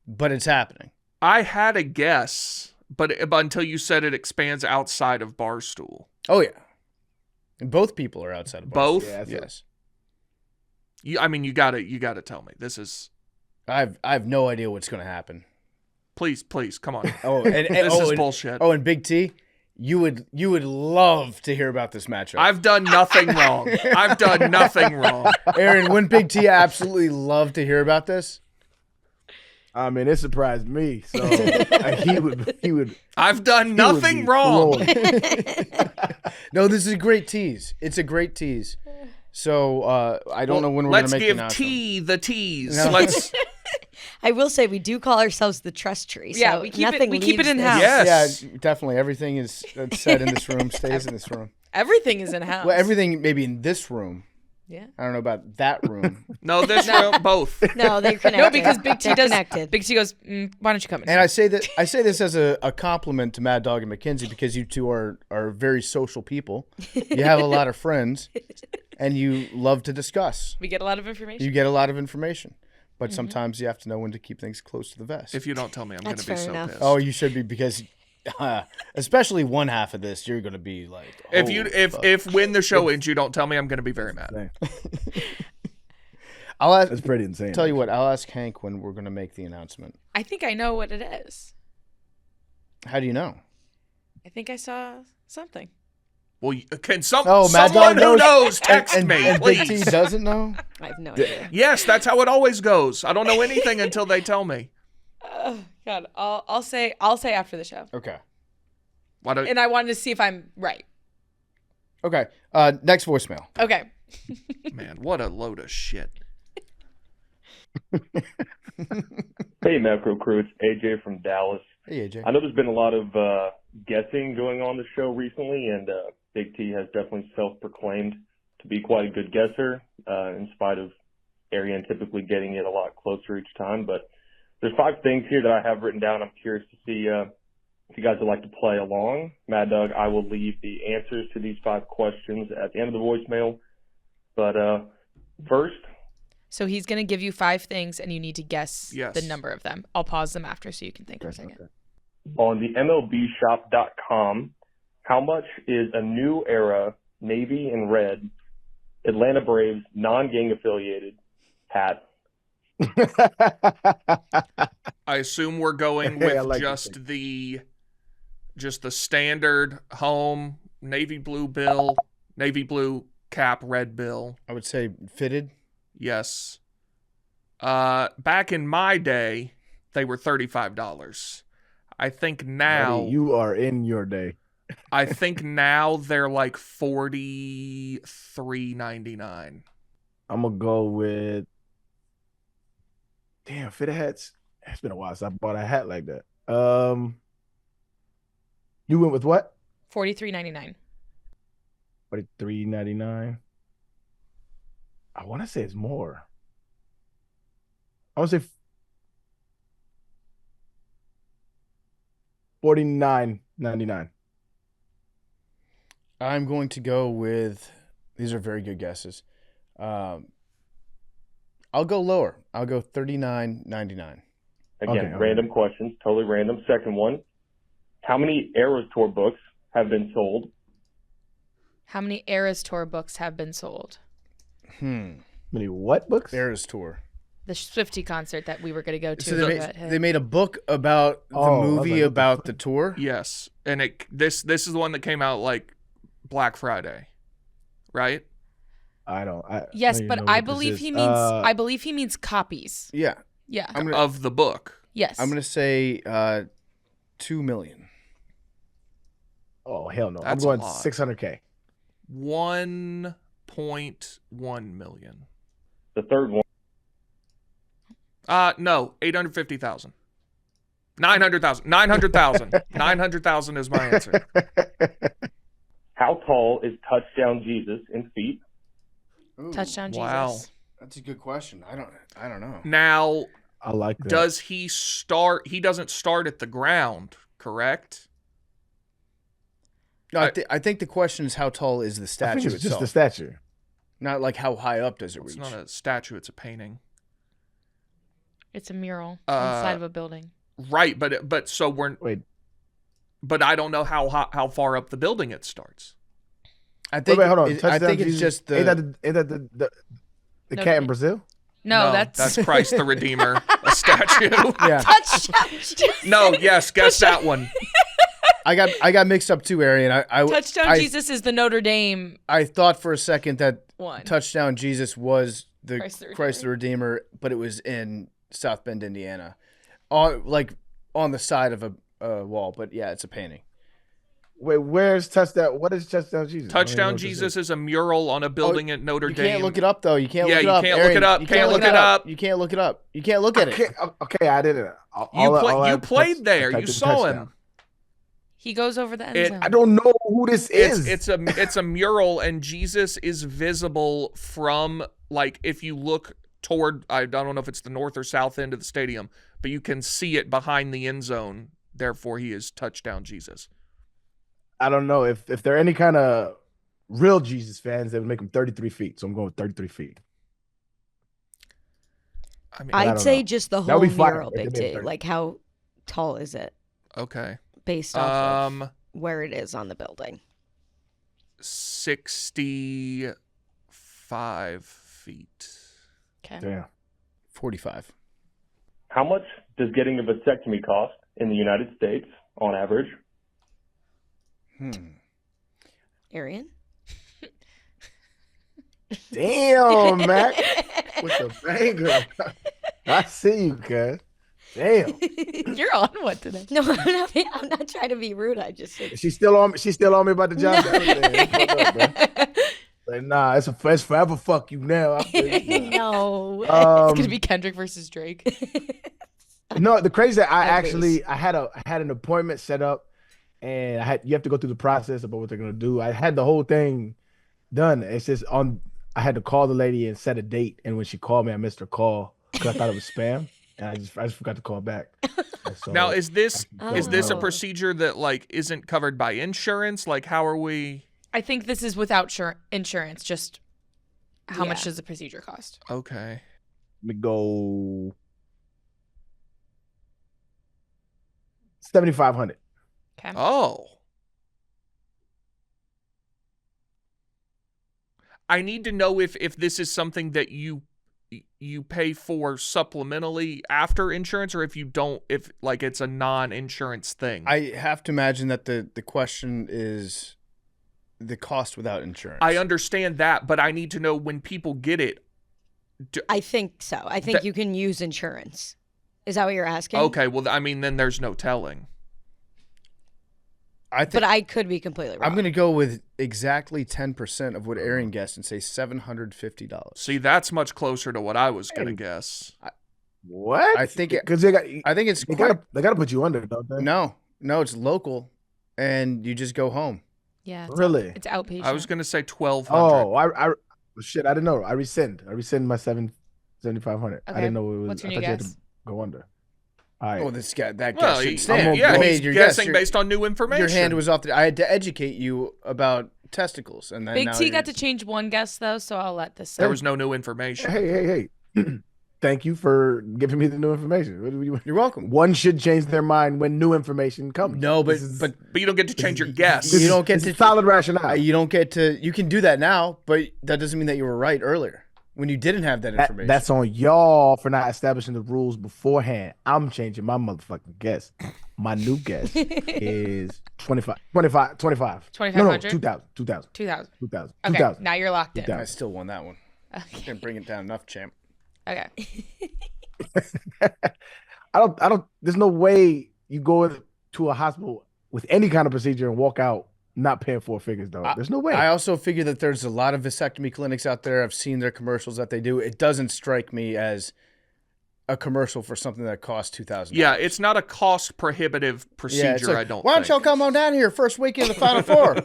But it's happening. I had a guess, but until you said it expands outside of Barstool. Oh yeah, and both people are outside of Barstool. Both? Yeah, Yes. You gotta tell me. This is I have no idea what's going to happen. please, come on. Oh, and This is and- bullshit. Oh, and Big T, you would love to hear about this matchup. I've done nothing wrong. I've done nothing wrong. Aaron, wouldn't Big T absolutely love to hear about this? I mean, it surprised me. So he would. I've done he would nothing be wrong. floored. No, this is a great tease. It's a great tease. So I don't know when we're going Let's to make the give announcement. T the tease. No. Let's. I will say we do call ourselves the Trust Tree. Yeah, so we keep it- nothing we keep it leaves in this. house. Yes. Yeah, definitely. Everything is said in this room stays in this room. Everything is in house. Well, everything maybe in this room. Yeah. I don't know about that room. No, this room, both. No, they're connected. No, because Big T They're does. connected. Big T goes. Why don't you come in? And I say this as a compliment to Mad Dog and Mackenzie because you two are very social people. You have a lot of friends, and you love to discuss. We get a lot of information. You get a lot of information, but sometimes you have to know when to keep things close to the vest. If you don't tell me, I'm going That's to be fair so enough. pissed. Oh, you should be because, especially one half of this, you're going to be like, if holy fuck. if when the show ends, you don't tell me, I'm going to be very mad. I'll ask. That's pretty insane. Tell you what, I'll ask Hank when we're going to make the announcement. I think I know what it is. How do you know? I think I saw something. Well, can Oh, Mad someone Dog who knows. knows text and, me, and Big please? T doesn't know. I have no idea. Yes, that's how it always goes. I don't know anything until they tell me. Oh God, I'll say after the show. Okay. Why don't? And I wanted to see if I'm right. Okay. Next voicemail. Okay. Man, what a load of shit. Hey, Macro Crew, it's AJ from Dallas. Hey AJ. I know there's been a lot of guessing going on the show recently, and Big T has definitely self-proclaimed to be quite a good guesser, in spite of Arian typically getting it a lot closer each time. But there's 5 things here that I have written down. I'm curious to see if you guys would like to play along. Mad Dog, I will leave the answers to these 5 questions at the end of the voicemail. But first, So he's gonna give you 5 things, and you need to guess Yes. the number of them. I'll pause them after so you can think for a second. on the MLBshop.com, how much is a new era navy and red Atlanta Braves non-gang affiliated hat? I assume we're going Hey, with I like just the standard home navy blue bill, navy blue cap red bill. I would say fitted. Yes. Back in my day, they were $35. I think now Buddy, you are in your day. I think now they're like $43.99. I'm gonna go with. Damn, fitted hats. It's been a while since I bought a hat like that. You went with what? $43.99. $43.99. I want to say it's more. I want to say $49.99. I'm going to go with. These are very good guesses. I'll go lower. I'll go $39.99. Again, Okay. random questions, totally random. Second one, how many Eras Tour books have been sold? How many Eras Tour books have been sold? Many what books? Eras Tour. The Swiftie concert that we were going to go to. So but, they made a book about the Oh, I was movie like, what the about fuck? the tour. Yes. And this is the one that came out like Black Friday. Right? I don't. yes, don't even but know I what this believe is. he means. I believe he means copies. Yeah. Yeah. I'm gonna Of the book. Yes. I'm gonna say 2 million. Oh hell no! That's I'm a going lot. 600K. 1.1 million. The third one, No, 850,000. 900,000. 900,000. 900,000 is my answer. how tall is Touchdown Jesus in feet? Touchdown Jesus. Wow. That's a good question. I don't know. Now, I like that. does he start? He doesn't start at the ground, correct? No, I think the question is how tall is the I statue think it's itself? just the statue. Not like how high up does it It's reach. not a statue, it's a painting. It's a mural on the side of a building. Right, but so we're Wait, but I don't know how far up the building it starts. I think. wait, hold on. I Touchdown think it's Jesus. just the. Ain't that the No, cat in Brazil? No, that's Christ the Redeemer, a statue. yeah. Touchdown Jesus. No, yes, guess that one. I got mixed up too, Arian. Touchdown Jesus is the Notre Dame I thought for a second that one. Touchdown Jesus was the Christ the Redeemer, but it was in South Bend, Indiana, on the side of a wall. But yeah, it's a painting. Wait, where's touchdown? What is touchdown Jesus? I don't even know Touchdown what this Jesus is a mural on a building at Notre You Dame. can't look it up though. You can't Yeah, look it you up. can't look Arian, it up. you Can't look it up. You can't look it up. You can't look at it. Okay, I didn't. You played there. You saw him. He goes over the end It- zone. I don't know who this is. It's a mural, and Jesus is visible from, like, if you look toward, I don't know if it's the north or south end of the stadium, but you can see it behind the end zone. Therefore, he is Touchdown Jesus. I don't know if there are any kind of real Jesus fans, they would make him 33 feet. So I'm going with 33 feet. I mean, I I'd don't say know. just the That whole would be fire mural, if they Big made it T. 30. Like, how tall is it okay. based off of where it is on the building? 65 feet. Okay. Damn. 45. How much does getting a vasectomy cost in the United States on average? Arian? Damn, Mac. With the banger. I see you, cuz. Damn. You're on one today. No, I'm not trying to be rude. I just said. She's still on me about the job. the other day. It's fucked up, bro. Like, nah, it's forever fuck you now. I feel you. No. It's gonna be Kendrick versus Drake. No, the crazy that I That actually is. I had an appointment set up, and you have to go through the process about what they're gonna do. I had the whole thing done. It's just I had to call the lady and set a date, and when she called me, I missed her call because I thought it was spam, and I just forgot to call back. And so, Now, is this a Oh. procedure that, like, isn't covered by insurance? Like, how are we? I think this is without insurance. Just how much Yeah. does the procedure cost? Okay. let me go 7,500. Okay. Oh. I need to know if this is something that you pay for supplementally after insurance, or if you don't, if, like, it's a non-insurance thing. I have to imagine that the question is the cost without insurance. I understand that, but I need to know when people get it. I think so. I think you can use insurance. Is that what you're asking? Okay, well, I mean, then there's no telling. But I could be completely wrong. I'm going to go with exactly 10% of what Arian guessed and say $750. See, that's much closer to what I was going to guess. What? I think because I think it's they gotta put you under, don't they? No, it's local, and you just go home. Yeah. Really? It's outpatient. I was going to say 1,200. Oh, I shit. I didn't know. I rescind my 7,500. Okay. I didn't know it was. What's your I new thought you had guess? to go under. All right. Oh, this guy, that Well, guy should he- stand. yeah, You he's made your guessing guess. based on new information. Your hand was off. I had to educate you about testicles, and then Big now T you're- got to change one guess though, so I'll let this. There was no new information. Hey. Thank you for giving me the new information. What do you- You're welcome. One should change their mind when new information comes. No, but This is- but But you don't get to change your guess. You don't get this to- is solid rationale. you don't get to. You can do that now, but that doesn't mean that you were right earlier when you didn't have that information. That's on y'all for not establishing the rules beforehand. I'm changing my motherfucking guess. My new guess is 25. No, 2,500? 2,000. 2,000. 2,000. Okay, now you're locked in. 2,000. I still won that one. Didn't bring it down enough, champ. Okay. I don't, there's no way you go to a hospital with any kind of procedure and walk out not paying 4 figures, though. There's no way. I also figure that there's a lot of vasectomy clinics out there. I've seen their commercials that they do. It doesn't strike me as a commercial for something that costs $2,000. Yeah, it's not a cost prohibitive procedure, it's like, I don't why don't think. y'all come on down here first weekend of the Final Four?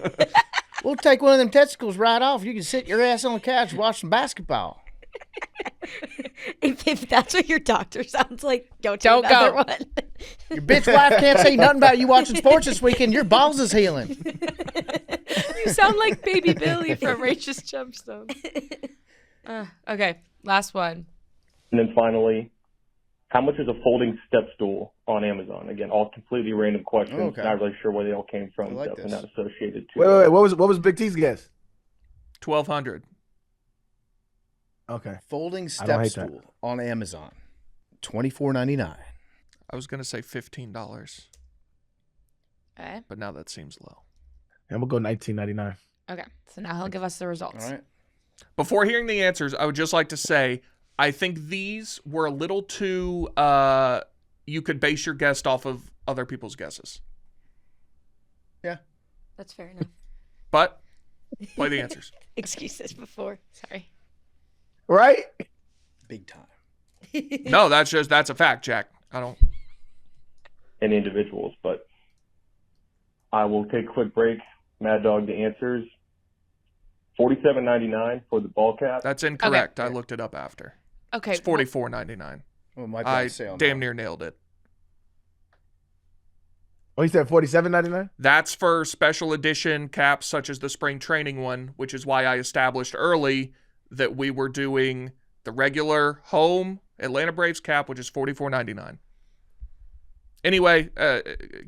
We'll take one of them testicles right off. You can sit your ass on the couch and watch some basketball. If that's what your doctor sounds like, don't Don't another go. one. Your bitch wife can't say nothing about you watching sports this weekend. Your balls is healing. You sound like Baby Billy from Rachel's Gemstone. Okay, last one. And then finally, how much is a folding step stool on Amazon? Again, all completely random questions. Okay. Not really sure where they all came I from. like Definitely this. not associated to. Wait. What was Big T's guess? 1,200. Okay. Folding I step don't hate that. stool on Amazon, $24.99. I was going to say $15, Okay. but now that seems low. I'm gonna go 19.99. Okay. So now he'll give us the results. All right. Before hearing the answers, I would just like to say I think these were a little too you could base your guess off of other people's guesses. That's fair enough. But play the answers. Excuses before. Sorry. Right? Big time. No, that's a fact, Jack. I don't. Any individuals, but I will take a quick break. Mad Dog, the answers. $47.99 for the ball cap. That's incorrect. I looked it up after. Okay. It's $44.99. Well, my I bad sale damn now. near nailed it. Oh, he said 47.99. That's for special edition caps such as the spring training one, which is why I established early that we were doing the regular home Atlanta Braves cap, which is $44.99. Anyway,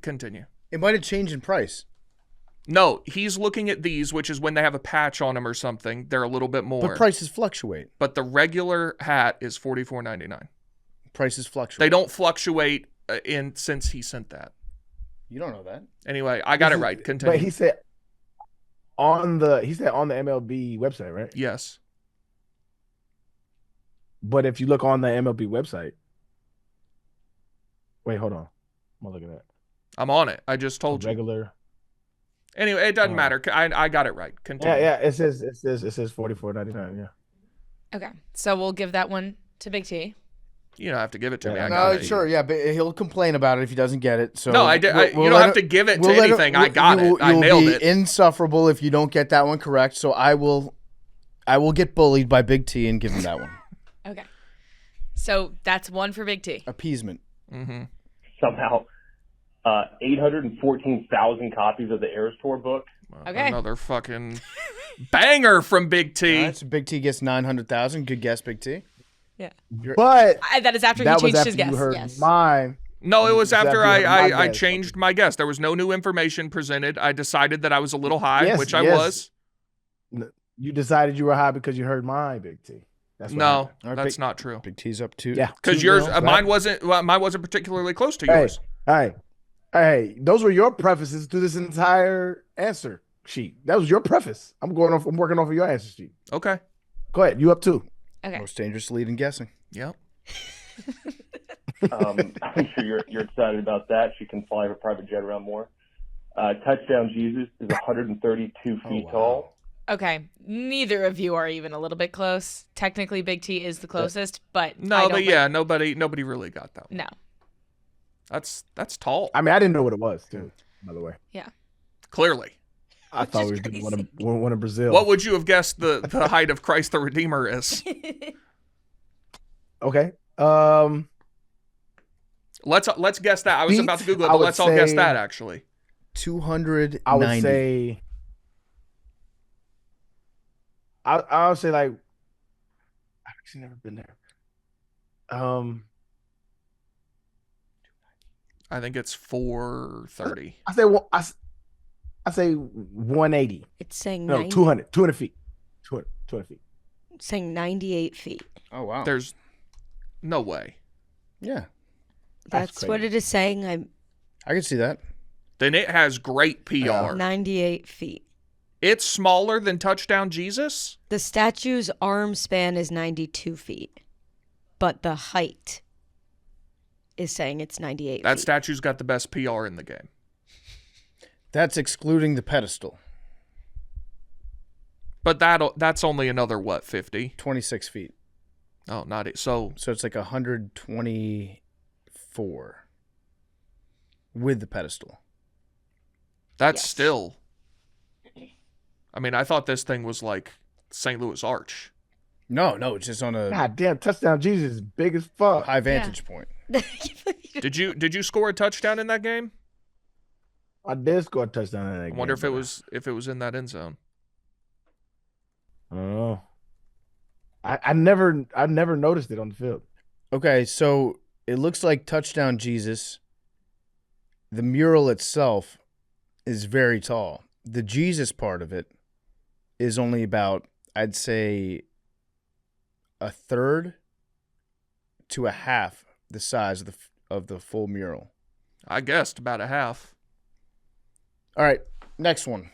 continue. It might have changed in price. No, he's looking at these, which is when they have a patch on them or something. They're a little bit more. But prices fluctuate. But the regular hat is $44.99. Prices fluctuate. They don't fluctuate since he sent that. You don't know that. Anyway, I got it right. Continue. But he said on the MLB website, right? Yes. But if you look on the MLB website, wait, hold on. I'm looking at I'm on it. I just told you. regular. Anyway, it doesn't matter. I got it right. Continue. Yeah. It says $44.99. Yeah. Okay. So we'll give that one to Big T. You don't have to give it to me. Yeah. I got No, it. sure, yeah, but he'll complain about it if he doesn't get it. So No, I did. we'll You don't let have him- to give it to we'll let him- anything. I got you- it. I you'll nailed be it. insufferable if you don't get that one correct. So I will get bullied by Big T and give him that one. Okay. So that's one for Big T. Appeasement. Mm-hmm. Somehow, 814,000 copies of the Eras Tour book. Okay. Another fucking banger from Big T. All right, so Big T gets 900,000. Good guess, Big T. Yeah. But That is after he that was changed after his guess. you heard yes. mine. No, it was after Exactly what my I guess changed my guess. There was no new information presented. I decided that I was a little high, Yes, which I yes. was. You decided you were high because you heard mine, Big T. That's what No, happened. All right, that's Big- not true. Big T's up to Yeah. Because 2-0. yours, Right. mine wasn't particularly close to Hey, yours. hey, those were your prefaces to this entire answer sheet. That was your preface. I'm working off of your answer sheet. Okay. Go ahead. You up 2. Okay. Most dangerous lead in guessing. Yep. I'm sure you're excited about that. She can fly her private jet around more. Touchdown Jesus is 132 feet tall. Okay. Neither of you are even a little bit close. Technically, Big T is the closest, but nobody really got that one. No. That's tall. I mean, I didn't know what it was, too, by the way. Yeah. Clearly. I thought we were doing one in Brazil. What would you have guessed the height of Christ the Redeemer is? Okay. Let's guess that. I was about to Google it, but let's all guess that actually. 290. I would say. I would say like. I've actually never been there. I think it's 430. I say 180. It's saying No, 200 feet. 200 feet. It's saying 98 feet. Oh, wow. There's no way. Yeah. That's what it is saying. I can see that. Then it has great PR. 98 feet. It's smaller than Touchdown Jesus? The statue's arm span is 92 feet, but the height is saying it's 98 That feet. statue's got the best PR in the game. That's excluding the pedestal. But that's only another, what, 50? 26 feet. Oh, not it. So it's like 124 with the pedestal. that's still... I mean, I thought this thing was like St. Louis Arch. No, it's just on a God damn, Touchdown Jesus is big as fuck. high vantage point. Did you score a touchdown in that game? I did score a touchdown in that game. I wonder if it was in that end zone. I don't know. I never noticed it on the field. Okay, so it looks like Touchdown Jesus. The mural itself is very tall. The Jesus part of it is only about, I'd say, a third to a half the size of the full mural. I guessed about a half. All right, next one.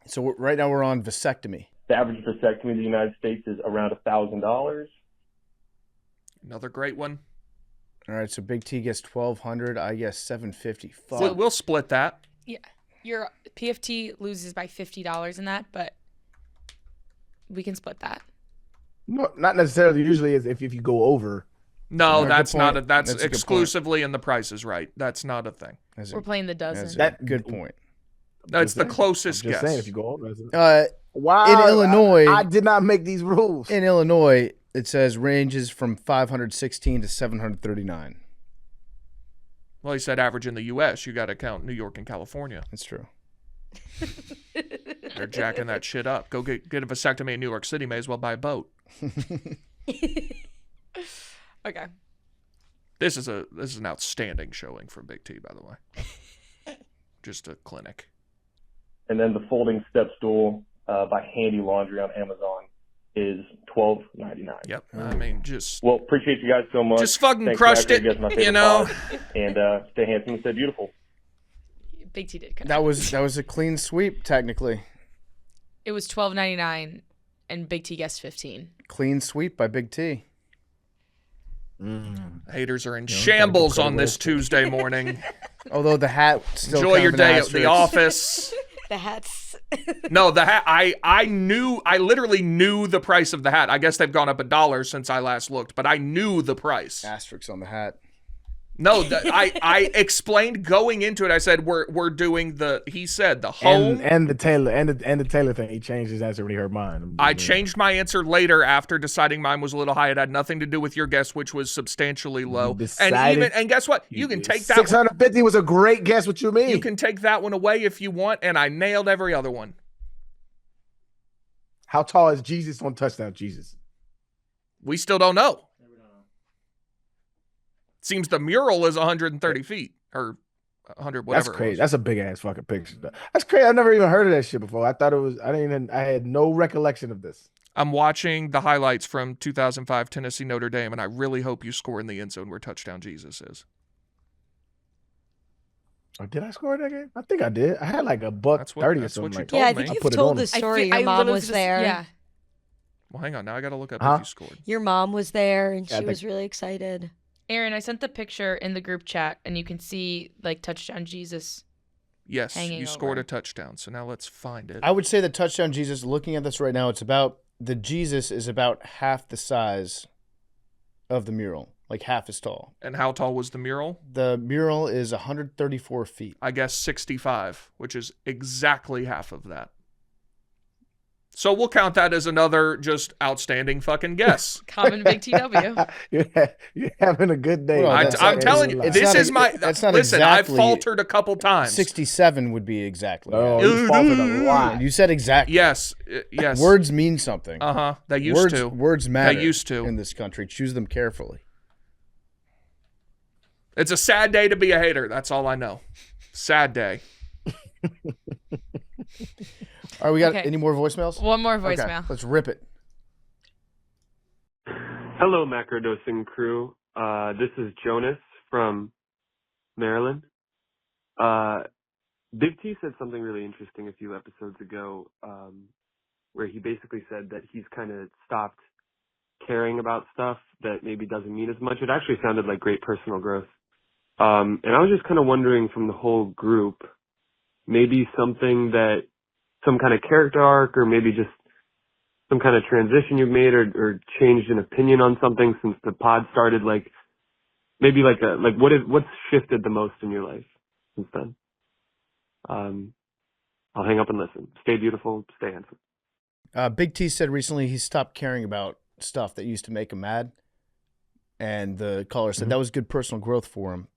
So right now we're on vasectomy. The average vasectomy in the United States is around $1,000. Another great one. All right, so Big T gets 1,200. I guess 750. Fuck. We'll split that. Yeah. Your PFT loses by $50 in that, but we can split that. No, not necessarily. Usually, is if you go over. No, Yeah, that's good not point. that's That's a good exclusively in the Price is Right. That's not a thing. That's We're playing the dozen. a good point. That's the saying. closest I'm just guess. saying, if you go over. Wow. In Illinois, I did not make these rules. In Illinois, it says ranges from 516 to 739. Well, he said average in the U.S. You got to count New York and California. That's true. They're jacking that shit up. Go get a vasectomy in New York City. May as well buy a boat. Okay. This is an outstanding showing from Big T, by the way. Just a clinic. And then the folding step stool by Handy Laundry on Amazon is $12.99. Yep. I mean, just Well, appreciate you guys so much. Just fucking Thanks, crushed Zachary. it, You guys are my favorite you know? pod. And stay handsome and stay beautiful. Big T did. That was a clean sweep, technically. It was $12.99, and Big T guessed 15. Clean sweep by Big T. haters are in shambles on this Tuesday morning. Although the hat still Enjoy your day at the office. The hats. No, the hat. I literally knew the price of the hat. I guess they've gone up $1 since I last looked, but I knew the price. Asterisks on the hat. No, I explained going into it. I said we're doing he said the home and the Taylor and the Taylor thing. He changed his answer when he heard mine. I changed my answer later after deciding mine was a little high. It had nothing to do with your guess, which was substantially low. And guess what? You can take that. 650 was a great guess. What you mean? You can take that one away if you want, and I nailed every other one. How tall is Jesus on Touchdown Jesus? We still don't know. Seems the mural is 130 feet or 100 whatever. That's crazy. That's a big ass fucking picture. That's crazy. I've never even heard of that shit before. I thought it was. I had no recollection of this. I'm watching the highlights from 2005 Tennessee Notre Dame, and I really hope you score in the end zone where Touchdown Jesus is. Or did I score that game? I think I did. I had like a buck That's what- 30 or that's what something you like told that. Yeah, I me. think I you've put it told on this him. story. Your mom literally was there. Yeah. Well, hang on. Now I got to look up Huh? if you scored. Your mom was there, and Yeah, I she was think- really excited. Aaron, I sent the picture in the group chat, and you can see like touchdown Jesus. Yes, Hanging you scored over. a touchdown. So now let's find it. I would say the touchdown Jesus, looking at this right now, the Jesus is about half the size of the mural, like half as tall. And how tall was the mural? The mural is 134 feet. I guess 65, which is exactly half of that. So we'll count that as another just outstanding fucking guess. Common big TW. You're having a good day. Well, I'm that's- telling you, it's this not is my. that's not listen, exactly- I've faltered a couple times. 67 would be exactly. Oh, yeah. you faltered a lot. You said exactly. Yes, yes. Words mean something. They used to. Words matter. used to. in this country. Choose them carefully. It's a sad day to be a hater. That's all I know. Sad day. All right, we got Okay. any more voicemails? One more Okay, voicemail. let's rip it. Hello, Macrodosing crew. This is Jonas from Maryland. Big T said something really interesting a few episodes ago, where he basically said that he's kind of stopped caring about stuff that maybe doesn't mean as much. It actually sounded like great personal growth. And I was just kind of wondering from the whole group, maybe some kind of character arc, or maybe just some kind of transition you've made, or changed an opinion on something since the pod started. Like maybe what's shifted the most in your life since then? I'll hang up and listen. Stay beautiful, stay handsome. Big T said recently he stopped caring about stuff that used to make him mad. And the caller said that was good personal growth for him.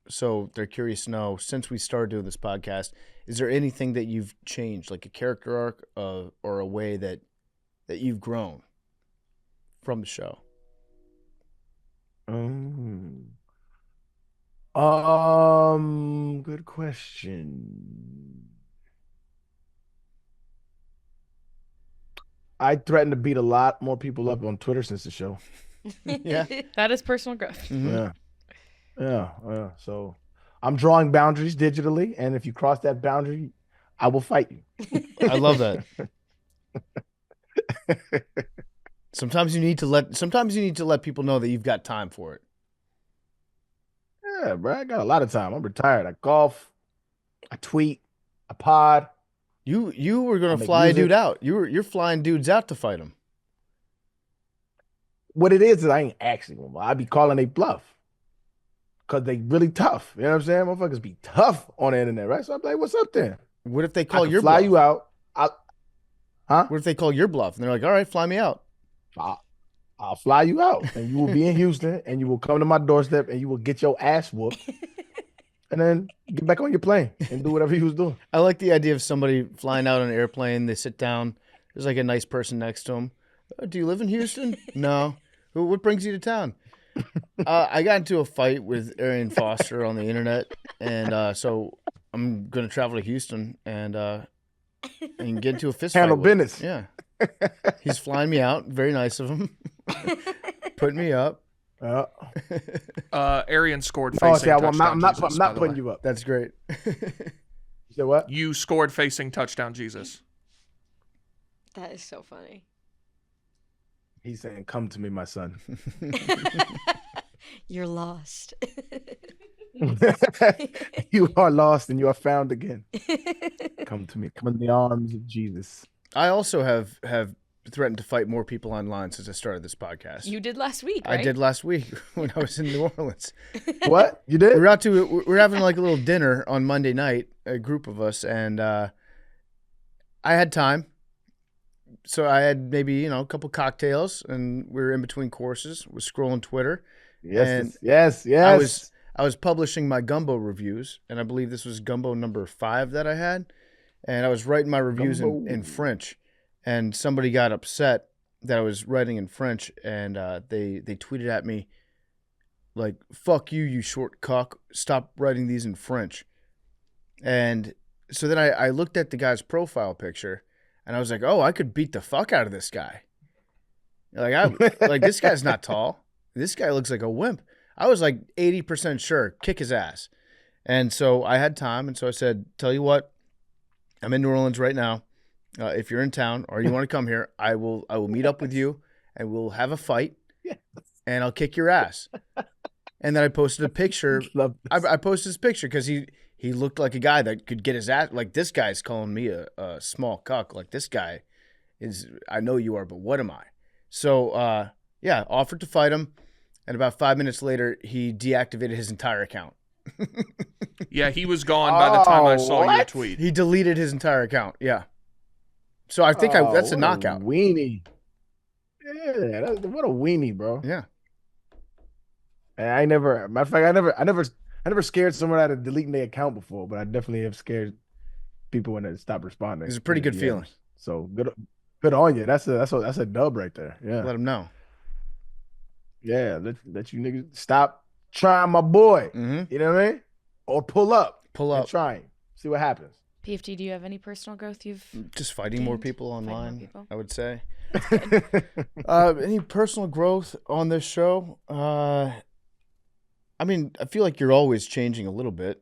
So they're curious to know, since we started doing this podcast, is there anything that you've changed, like a character arc or a way that you've grown from the show? Good question. I threatened to beat a lot more people up on Twitter since the show. Yeah. That is personal growth. Mhm. Yeah. So I'm drawing boundaries digitally, and if you cross that boundary, I will fight you. I love that. Sometimes you need to let people know that you've got time for it. Yeah, bro. I got a lot of time. I'm retired. I golf, I tweet, I pod. You were I gonna make fly a music. dude out. You're flying dudes out to fight him. What it is I ain't asking them. I be calling they bluff. Cause they really tough. You know what I'm saying? Motherfuckers be tough on the internet, right? So I'm like, what's up then? What if they I call can your fly bluff? you out. What if they call your bluff and they're like, all right, fly me out? I'll fly you out, and you will be in Houston, and you will come to my doorstep, and you will get your ass whooped, and then get back on your plane and do whatever you was doing. I like the idea of somebody flying out on an airplane. They sit down. There's like a nice person next to them. Do you live in Houston? No. What brings you to town? I got into a fight with Arian Foster on the internet, and so I'm going to travel to Houston and get into a fist Handle fight with him. business. Yeah. He's flying me out. Very nice of him. Putting me up. Arian scored Oh, facing see, I'm touchdown not Jesus, by the putting way. you up. That's great. You said what? You scored facing touchdown Jesus. That is so funny. He's saying, "Come to me, my son." You're lost. You are lost and you are found again. Come to me. Come in the arms of Jesus. I also have threatened to fight more people online since I started this podcast. You did last week, right? I did last week when I was in New Orleans. What? You did? We're having like a little dinner on Monday night, a group of us, and I had time. So I had maybe, a couple cocktails, and we were in between courses, was scrolling Twitter. And Yes. I was publishing my gumbo reviews, and I believe this was gumbo number 5 that I had. And I was writing my reviews in French, and somebody got upset that I was writing in French, and they tweeted at me like, "Fuck you, you short cock! Stop writing these in French." And so then I looked at the guy's profile picture, and I was like, "Oh, I could beat the fuck out of this guy. Like this guy's not tall. This guy looks like a wimp." I was like 80% sure, kick his ass. And so I had time, and so I said, tell you what, I'm in New Orleans right now. If you're in town or you want to come here, I will meet up with you, and we'll have a fight, and I'll kick your ass. And then I posted a picture. I posted his picture because he looked like a guy that could get his ass. Like, this guy's calling me a small cuck. Like, this guy is, I know you are, but what am I? So, offered to fight him. And about 5 minutes later, he deactivated his entire account. Yeah, he was gone by the time I saw your tweet. He deleted his entire account. Yeah. So I think that's a knockout. Weenie. Yeah, what a weenie, bro. Yeah. And matter of fact, I never scared someone out of deleting their account before, but I definitely have scared people when they stop responding. It's a pretty good feeling. So good on you. That's a dub right there. Yeah. Let him know. Yeah, let you niggas stop trying my boy. Mm-hmm. You know what I mean? Or pull up. And trying. See what happens. PFT, do you have any personal growth you've just fighting more people online, more people? I would say. Any personal growth on this show? I mean, I feel like you're always changing a little bit.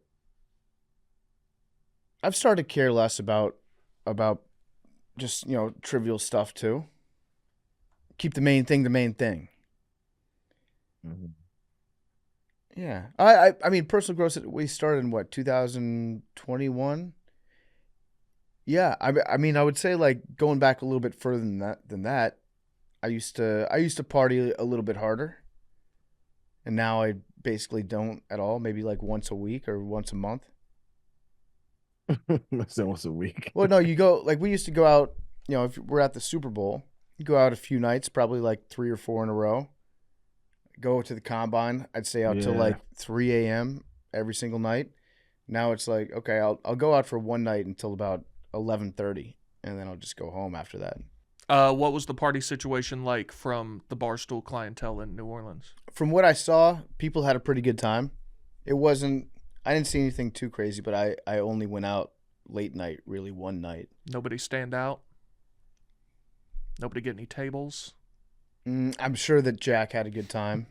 I've started to care less about just, trivial stuff too. Keep the main thing the main thing. Mm-hmm. Yeah. I mean, personal growth, we started in 2021? Yeah. I mean, I would say, like, going back a little bit further than that, I used to party a little bit harder. And now I basically don't at all, maybe like once a week or once a month. Once a week. Well, no, you go, like, we used to go out, if we're at the Super Bowl, you go out a few nights, probably like 3 or 4 in a row. Go to the combine, I'd stay out till like 3 a.m. every single night. Now it's like, okay, I'll go out for one night until about 11:30, and then I'll just go home after that. What was the party situation like from the Barstool clientele in New Orleans? From what I saw, people had a pretty good time. I didn't see anything too crazy, but I only went out late night, really one night. Nobody stand out? Nobody get any tables? I'm sure that Jack had a good time.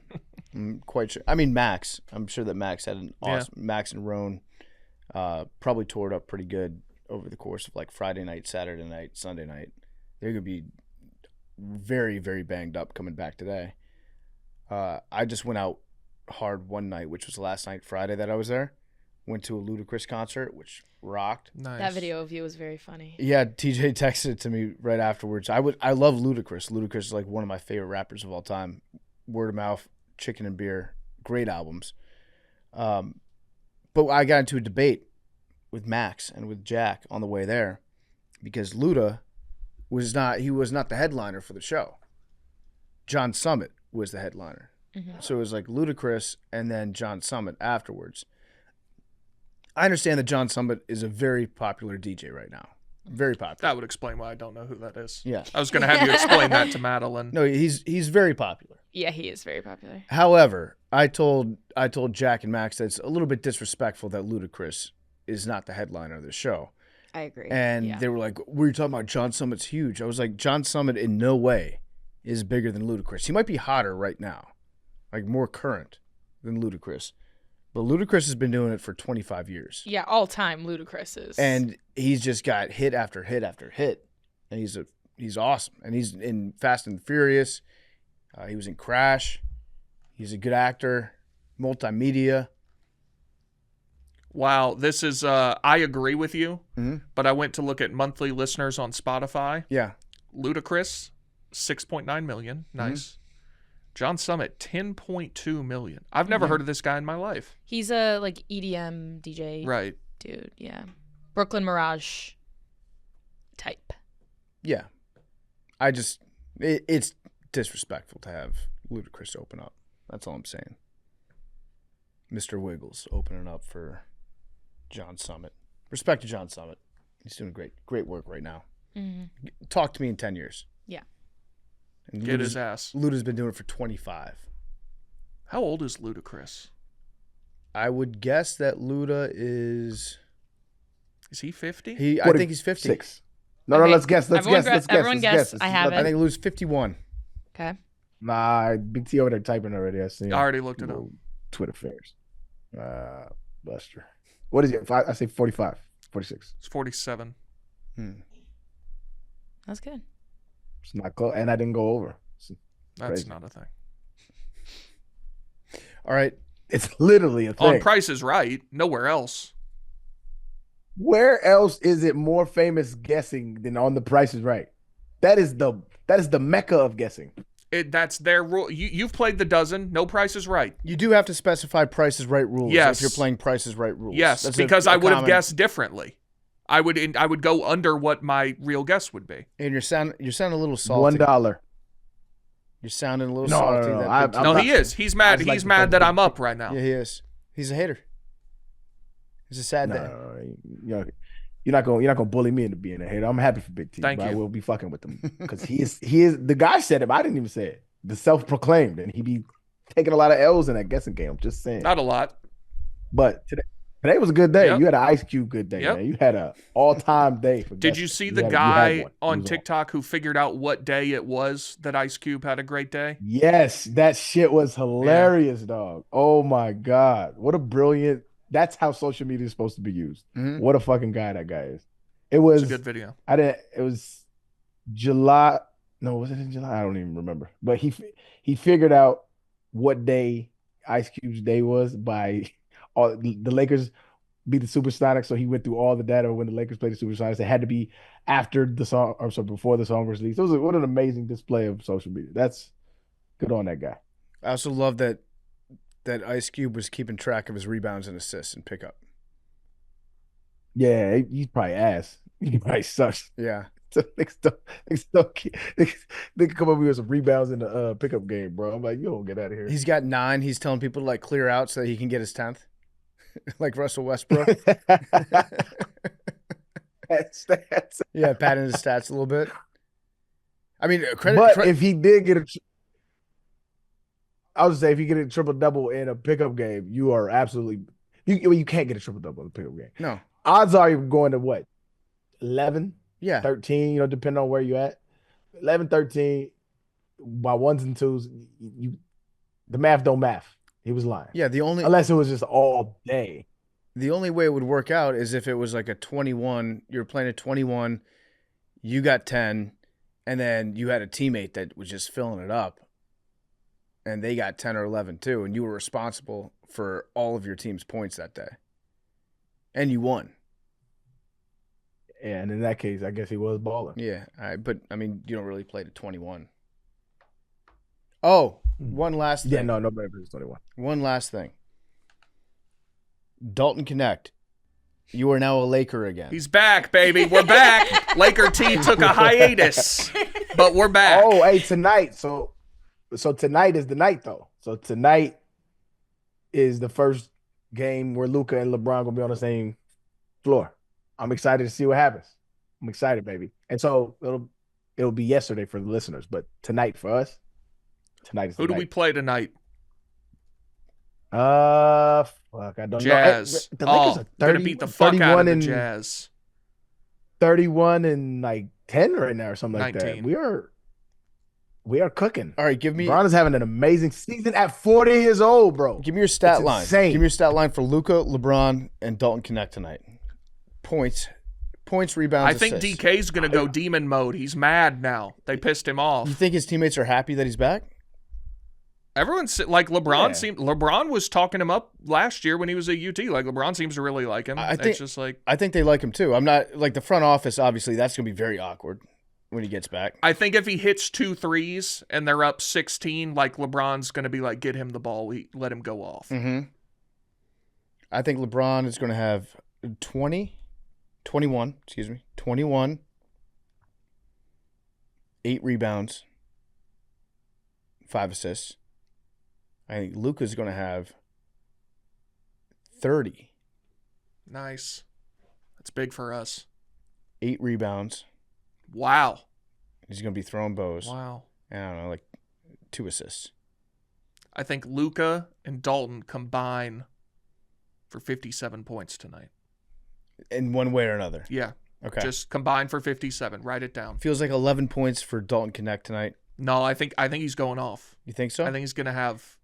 I'm quite sure. I mean, Max. I'm sure that Max had an awesome. Yeah. Max and Roan probably tore it up pretty good over the course of like Friday night, Saturday night, Sunday night. They're gonna be very, very banged up coming back today. I just went out hard one night, which was last night, Friday, that I was there. Went to a Ludacris concert, which rocked. Nice. That video of you was very funny. Yeah, TJ texted it to me right afterwards. I love Ludacris. Ludacris is like one of my favorite rappers of all time. Word of Mouth, Chicken and Beer, great albums. But I got into a debate with Max and with Jack on the way there because Luda was not the headliner for the show. John Summit was the headliner. Mm-hmm. So it was like Ludacris and then John Summit afterwards. I understand that John Summit is a very popular DJ right now. Very popular. That would explain why I don't know who that is. Yeah. I was going to have you explain that to Madeline. No, he's very popular. Yeah, he is very popular. However, I told Jack and Max that it's a little bit disrespectful that Ludacris is not the headliner of the show. I agree. And they were like, "Were you talking about John Summit's huge?" I was like, John Summit in no way is bigger than Ludacris. He might be hotter right now, like more current than Ludacris. But Ludacris has been doing it for 25 years. Yeah, all time Ludacris is. And he's just got hit after hit after hit. And he's awesome. And he's in Fast and Furious. He was in Crash. He's a good actor. Multimedia. Wow, this is I agree with you. Mm-hmm. But I went to look at monthly listeners on Spotify. Yeah. Ludacris 6.9 million. Nice. Mm-hmm. John Summit, 10.2 million. I've never heard of this guy in my life. He's a like EDM DJ, right? Dude, yeah, Brooklyn Mirage type. Yeah, it's disrespectful to have Ludacris open up. That's all I'm saying. Mr. Wiggles opening up for John Summit. Respect to John Summit. He's doing great work right now. Mm-hmm. Talk to me in 10 years. Yeah. And get his ass. Luda's been doing it for 25. How old is Ludacris? I would guess that Luda is... Is he 50? I think he's 50. 6. No, let's guess. Everyone guess. I have it. I think Luda's 51. Okay. Nah, Big T over there typing already. I see. I already looked it up. Twitter fairs. Buster. What is it? I say 45, 46. It's 47. That's good. It's not close, and I didn't go over. That's Crazy. not a thing. All right. It's literally a thing. On Price is Right, nowhere else. Where else is it more famous guessing than on The Price is Right? That is the mecca of guessing. That's their rule. You've played the dozen. No Price is Right. You do have to specify Price is Right rules Yes. if you're playing Price is Right rules. Yes, That's because a I would have common- guessed differently. I would go under what my real guess would be. And you're sounding a little salty. $1. You're sounding a little No, salty. no, no. that I'm big No, not- he is. He's mad. just like He's to mad play that I'm up right now. Yeah, he is. He's a hater. It's a sad day. No. You're not gonna bully me into being a hater. I'm happy for Big T. Thank but I you. will be fucking with him because he is the guy said it. But I didn't even say it. The self-proclaimed, and he be taking a lot of L's in that guessing game. I'm just saying. Not a lot. But today was a good day. Yep. You had an Ice Cube good day, Yep. man. You had a all-time day for Did guessing. you see You the had guy one. on He was TikTok who figured out what day it was that Ice Cube had a great day? Yes, that shit was hilarious, dog. Oh my God. What a brilliant. That's how social media is supposed to be used. Mhm. What a fucking guy that guy is. It It's was a good video. it was July. No, was it in July? I don't even remember. But he figured out what day Ice Cube's day was by all the Lakers beat the Supersonics. So he went through all the data when the Lakers played the Supersonics. It had to be after the song, or so before the song was released. What an amazing display of social media. That's good on that guy. I also love that Ice Cube was keeping track of his rebounds and assists and pickup. Yeah, he's probably ass. He probably sucks. Yeah. So they come over here with some rebounds in the pickup game, bro. I'm like, you don't get out of here. He's got 9. He's telling people to clear out so that he can get his 10th. Like Russell Westbrook. That's Yeah, padding his stats a little bit. I mean, but if he did get I would say if you get a triple double in a pickup game, you are absolutely you can't get a triple double in a pickup game. No. Odds are you're going to what? 11, Yeah. 13, depending on where you're at. 11, 13 by ones and twos, the math don't math. He was lying. Yeah, Unless it was just all day. the only way it would work out is if it was like a 21, you were playing a 21, you got 10, and then you had a teammate that was just filling it up, and they got 10 or 11 too, and you were responsible for all of your team's points that day. And you won. And in that case, I guess he was balling. Yeah, but I mean, you don't really play to 21. Oh, one last thing. Yeah, no, nobody plays 21. One last thing. Dalton Connect. You are now a Laker again. He's back, baby. We're back. Laker T took a hiatus, but we're back. Oh, hey, tonight. So tonight is the night, though. So tonight is the first game where Luka and LeBron gonna be on the same floor. I'm excited to see what happens. I'm excited, baby. And so it'll be yesterday for the listeners, but tonight for us, tonight is the Who do night. we play tonight? Fuck, I don't Jazz. know. The Lakers Oh, are gonna beat the fuck out of the Jazz. 31 and 10 right now or something like 19. that. We are cooking. All right, give me LeBron is having an amazing season at 40 years old, bro. your stat It's line. insane. Give me your stat line for Luka, LeBron, and Dalton Connect tonight. Points, rebounds, I think assists. DK's gonna go demon mode. He's mad now. They pissed him off. You think his teammates are happy that he's back? Everyone's like LeBron. Yeah. LeBron was talking him up last year when he was at UT. Like LeBron seems to really like him. I think- It's just like I think they like him too. I'm not like the front office. Obviously, that's gonna be very awkward when he gets back. I think if he hits 2 threes and they're up 16, like LeBron's gonna be like, get him the ball. Let him go off. Mm-hmm. I think LeBron is going to have 21, 8 rebounds, 5 assists. I think Luka's going to have 30, Nice. That's big for us. 8 rebounds. Wow. He's going to be throwing bows. Wow. I don't know, like 2 assists. I think Luka and Dalton combine for 57 points tonight. In one way or another. Yeah. Okay. Just combine for 57. Write it down. Feels like 11 points for Dalton Connect tonight. No, I think he's going off. You think so? I think he's going to have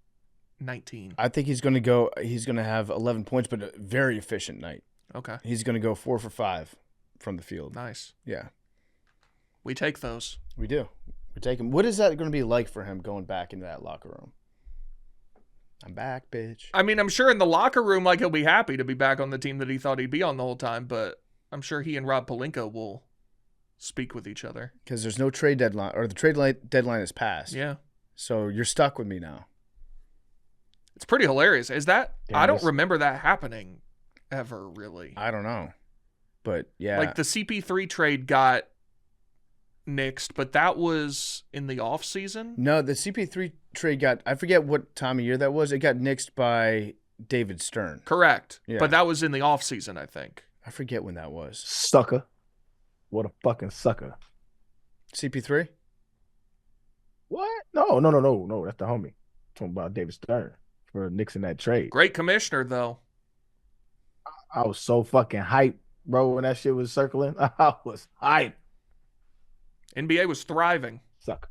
19. I think he's going to have 11 points, but a very efficient night. Okay. He's going to go 4 for 5 from the field. Nice. Yeah. We take those. We do. We take him. What is that going to be like for him going back into that locker room? I'm back, bitch. I mean, I'm sure in the locker room, like, he'll be happy to be back on the team that he thought he'd be on the whole time, but I'm sure he and Rob Pelinka will speak with each other. Because there's no trade deadline, or the trade deadline is passed. Yeah. So you're stuck with me now. It's pretty hilarious. Is that? Yeah, I don't remember that happening ever, really. I don't know. But, yeah. Like, the CP3 trade got nixed, but that was in the off season. No, the CP3 trade got, I forget what time of year that was. It got nixed by David Stern. Correct. Yeah. But that was in the off season, I think. I forget when that was. Sucker. What a fucking sucker. CP3? What? No. That's the homie. Talking about David Stern for nixing that trade. Great commissioner, though. I was so fucking hyped, bro, when that shit was circling. I was hyped. NBA was thriving. Sucker.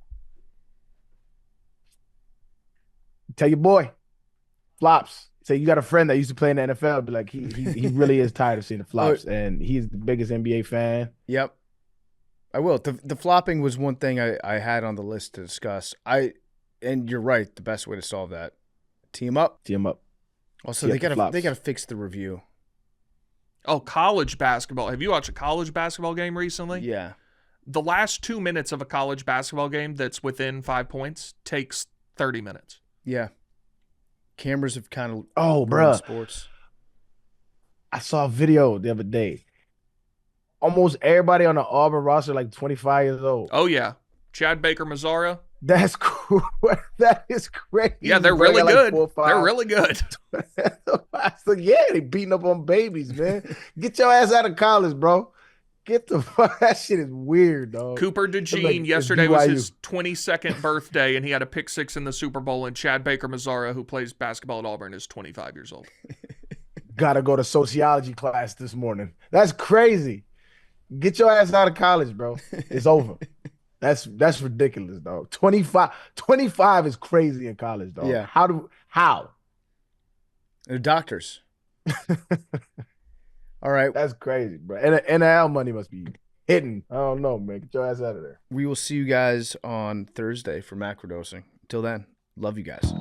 Tell your boy, flops. Say you got a friend that used to play in the NFL, but like he really is tired of seeing the flops, and he's the biggest NBA fan. Yep. I will. The flopping was one thing I had on the list to discuss. And you're right, the best way to solve that. Team up. Team up. Also, Team they gotta fix the review. Oh, college basketball. Have you watched a college basketball game recently? Yeah. The last 2 minutes of a college basketball game that's within 5 points takes 30 minutes. Yeah. Cameras have kind of Oh, ruined bruh. sports. I saw a video the other day. Almost everybody on the Auburn roster like 25 years old. Oh, yeah. Chad Baker Mazzara. That's cool. That is crazy. Yeah, they're bro. really Got, like, good. 4 or 5. They're really good. I said, yeah, they beating up on babies, man. Get your ass out of college, bro. Get the fuck. That shit is weird, dog. Cooper DeJean, Like, it's yesterday was BYU. his 22nd birthday, and he had a pick 6 in the Super Bowl, and Chad Baker Mazzara, who plays basketball at Auburn, is 25 years old. Gotta go to sociology class this morning. That's crazy. Get your ass out of college, bro. It's over. That's ridiculous, dog. 25 is crazy in college, dog. Yeah. How? They're doctors. All right. That's crazy, bro. And NIL money must be hidden. I don't know, man. Get your ass out of there. We will see you guys on Thursday for Macrodosing. Until then, love you guys.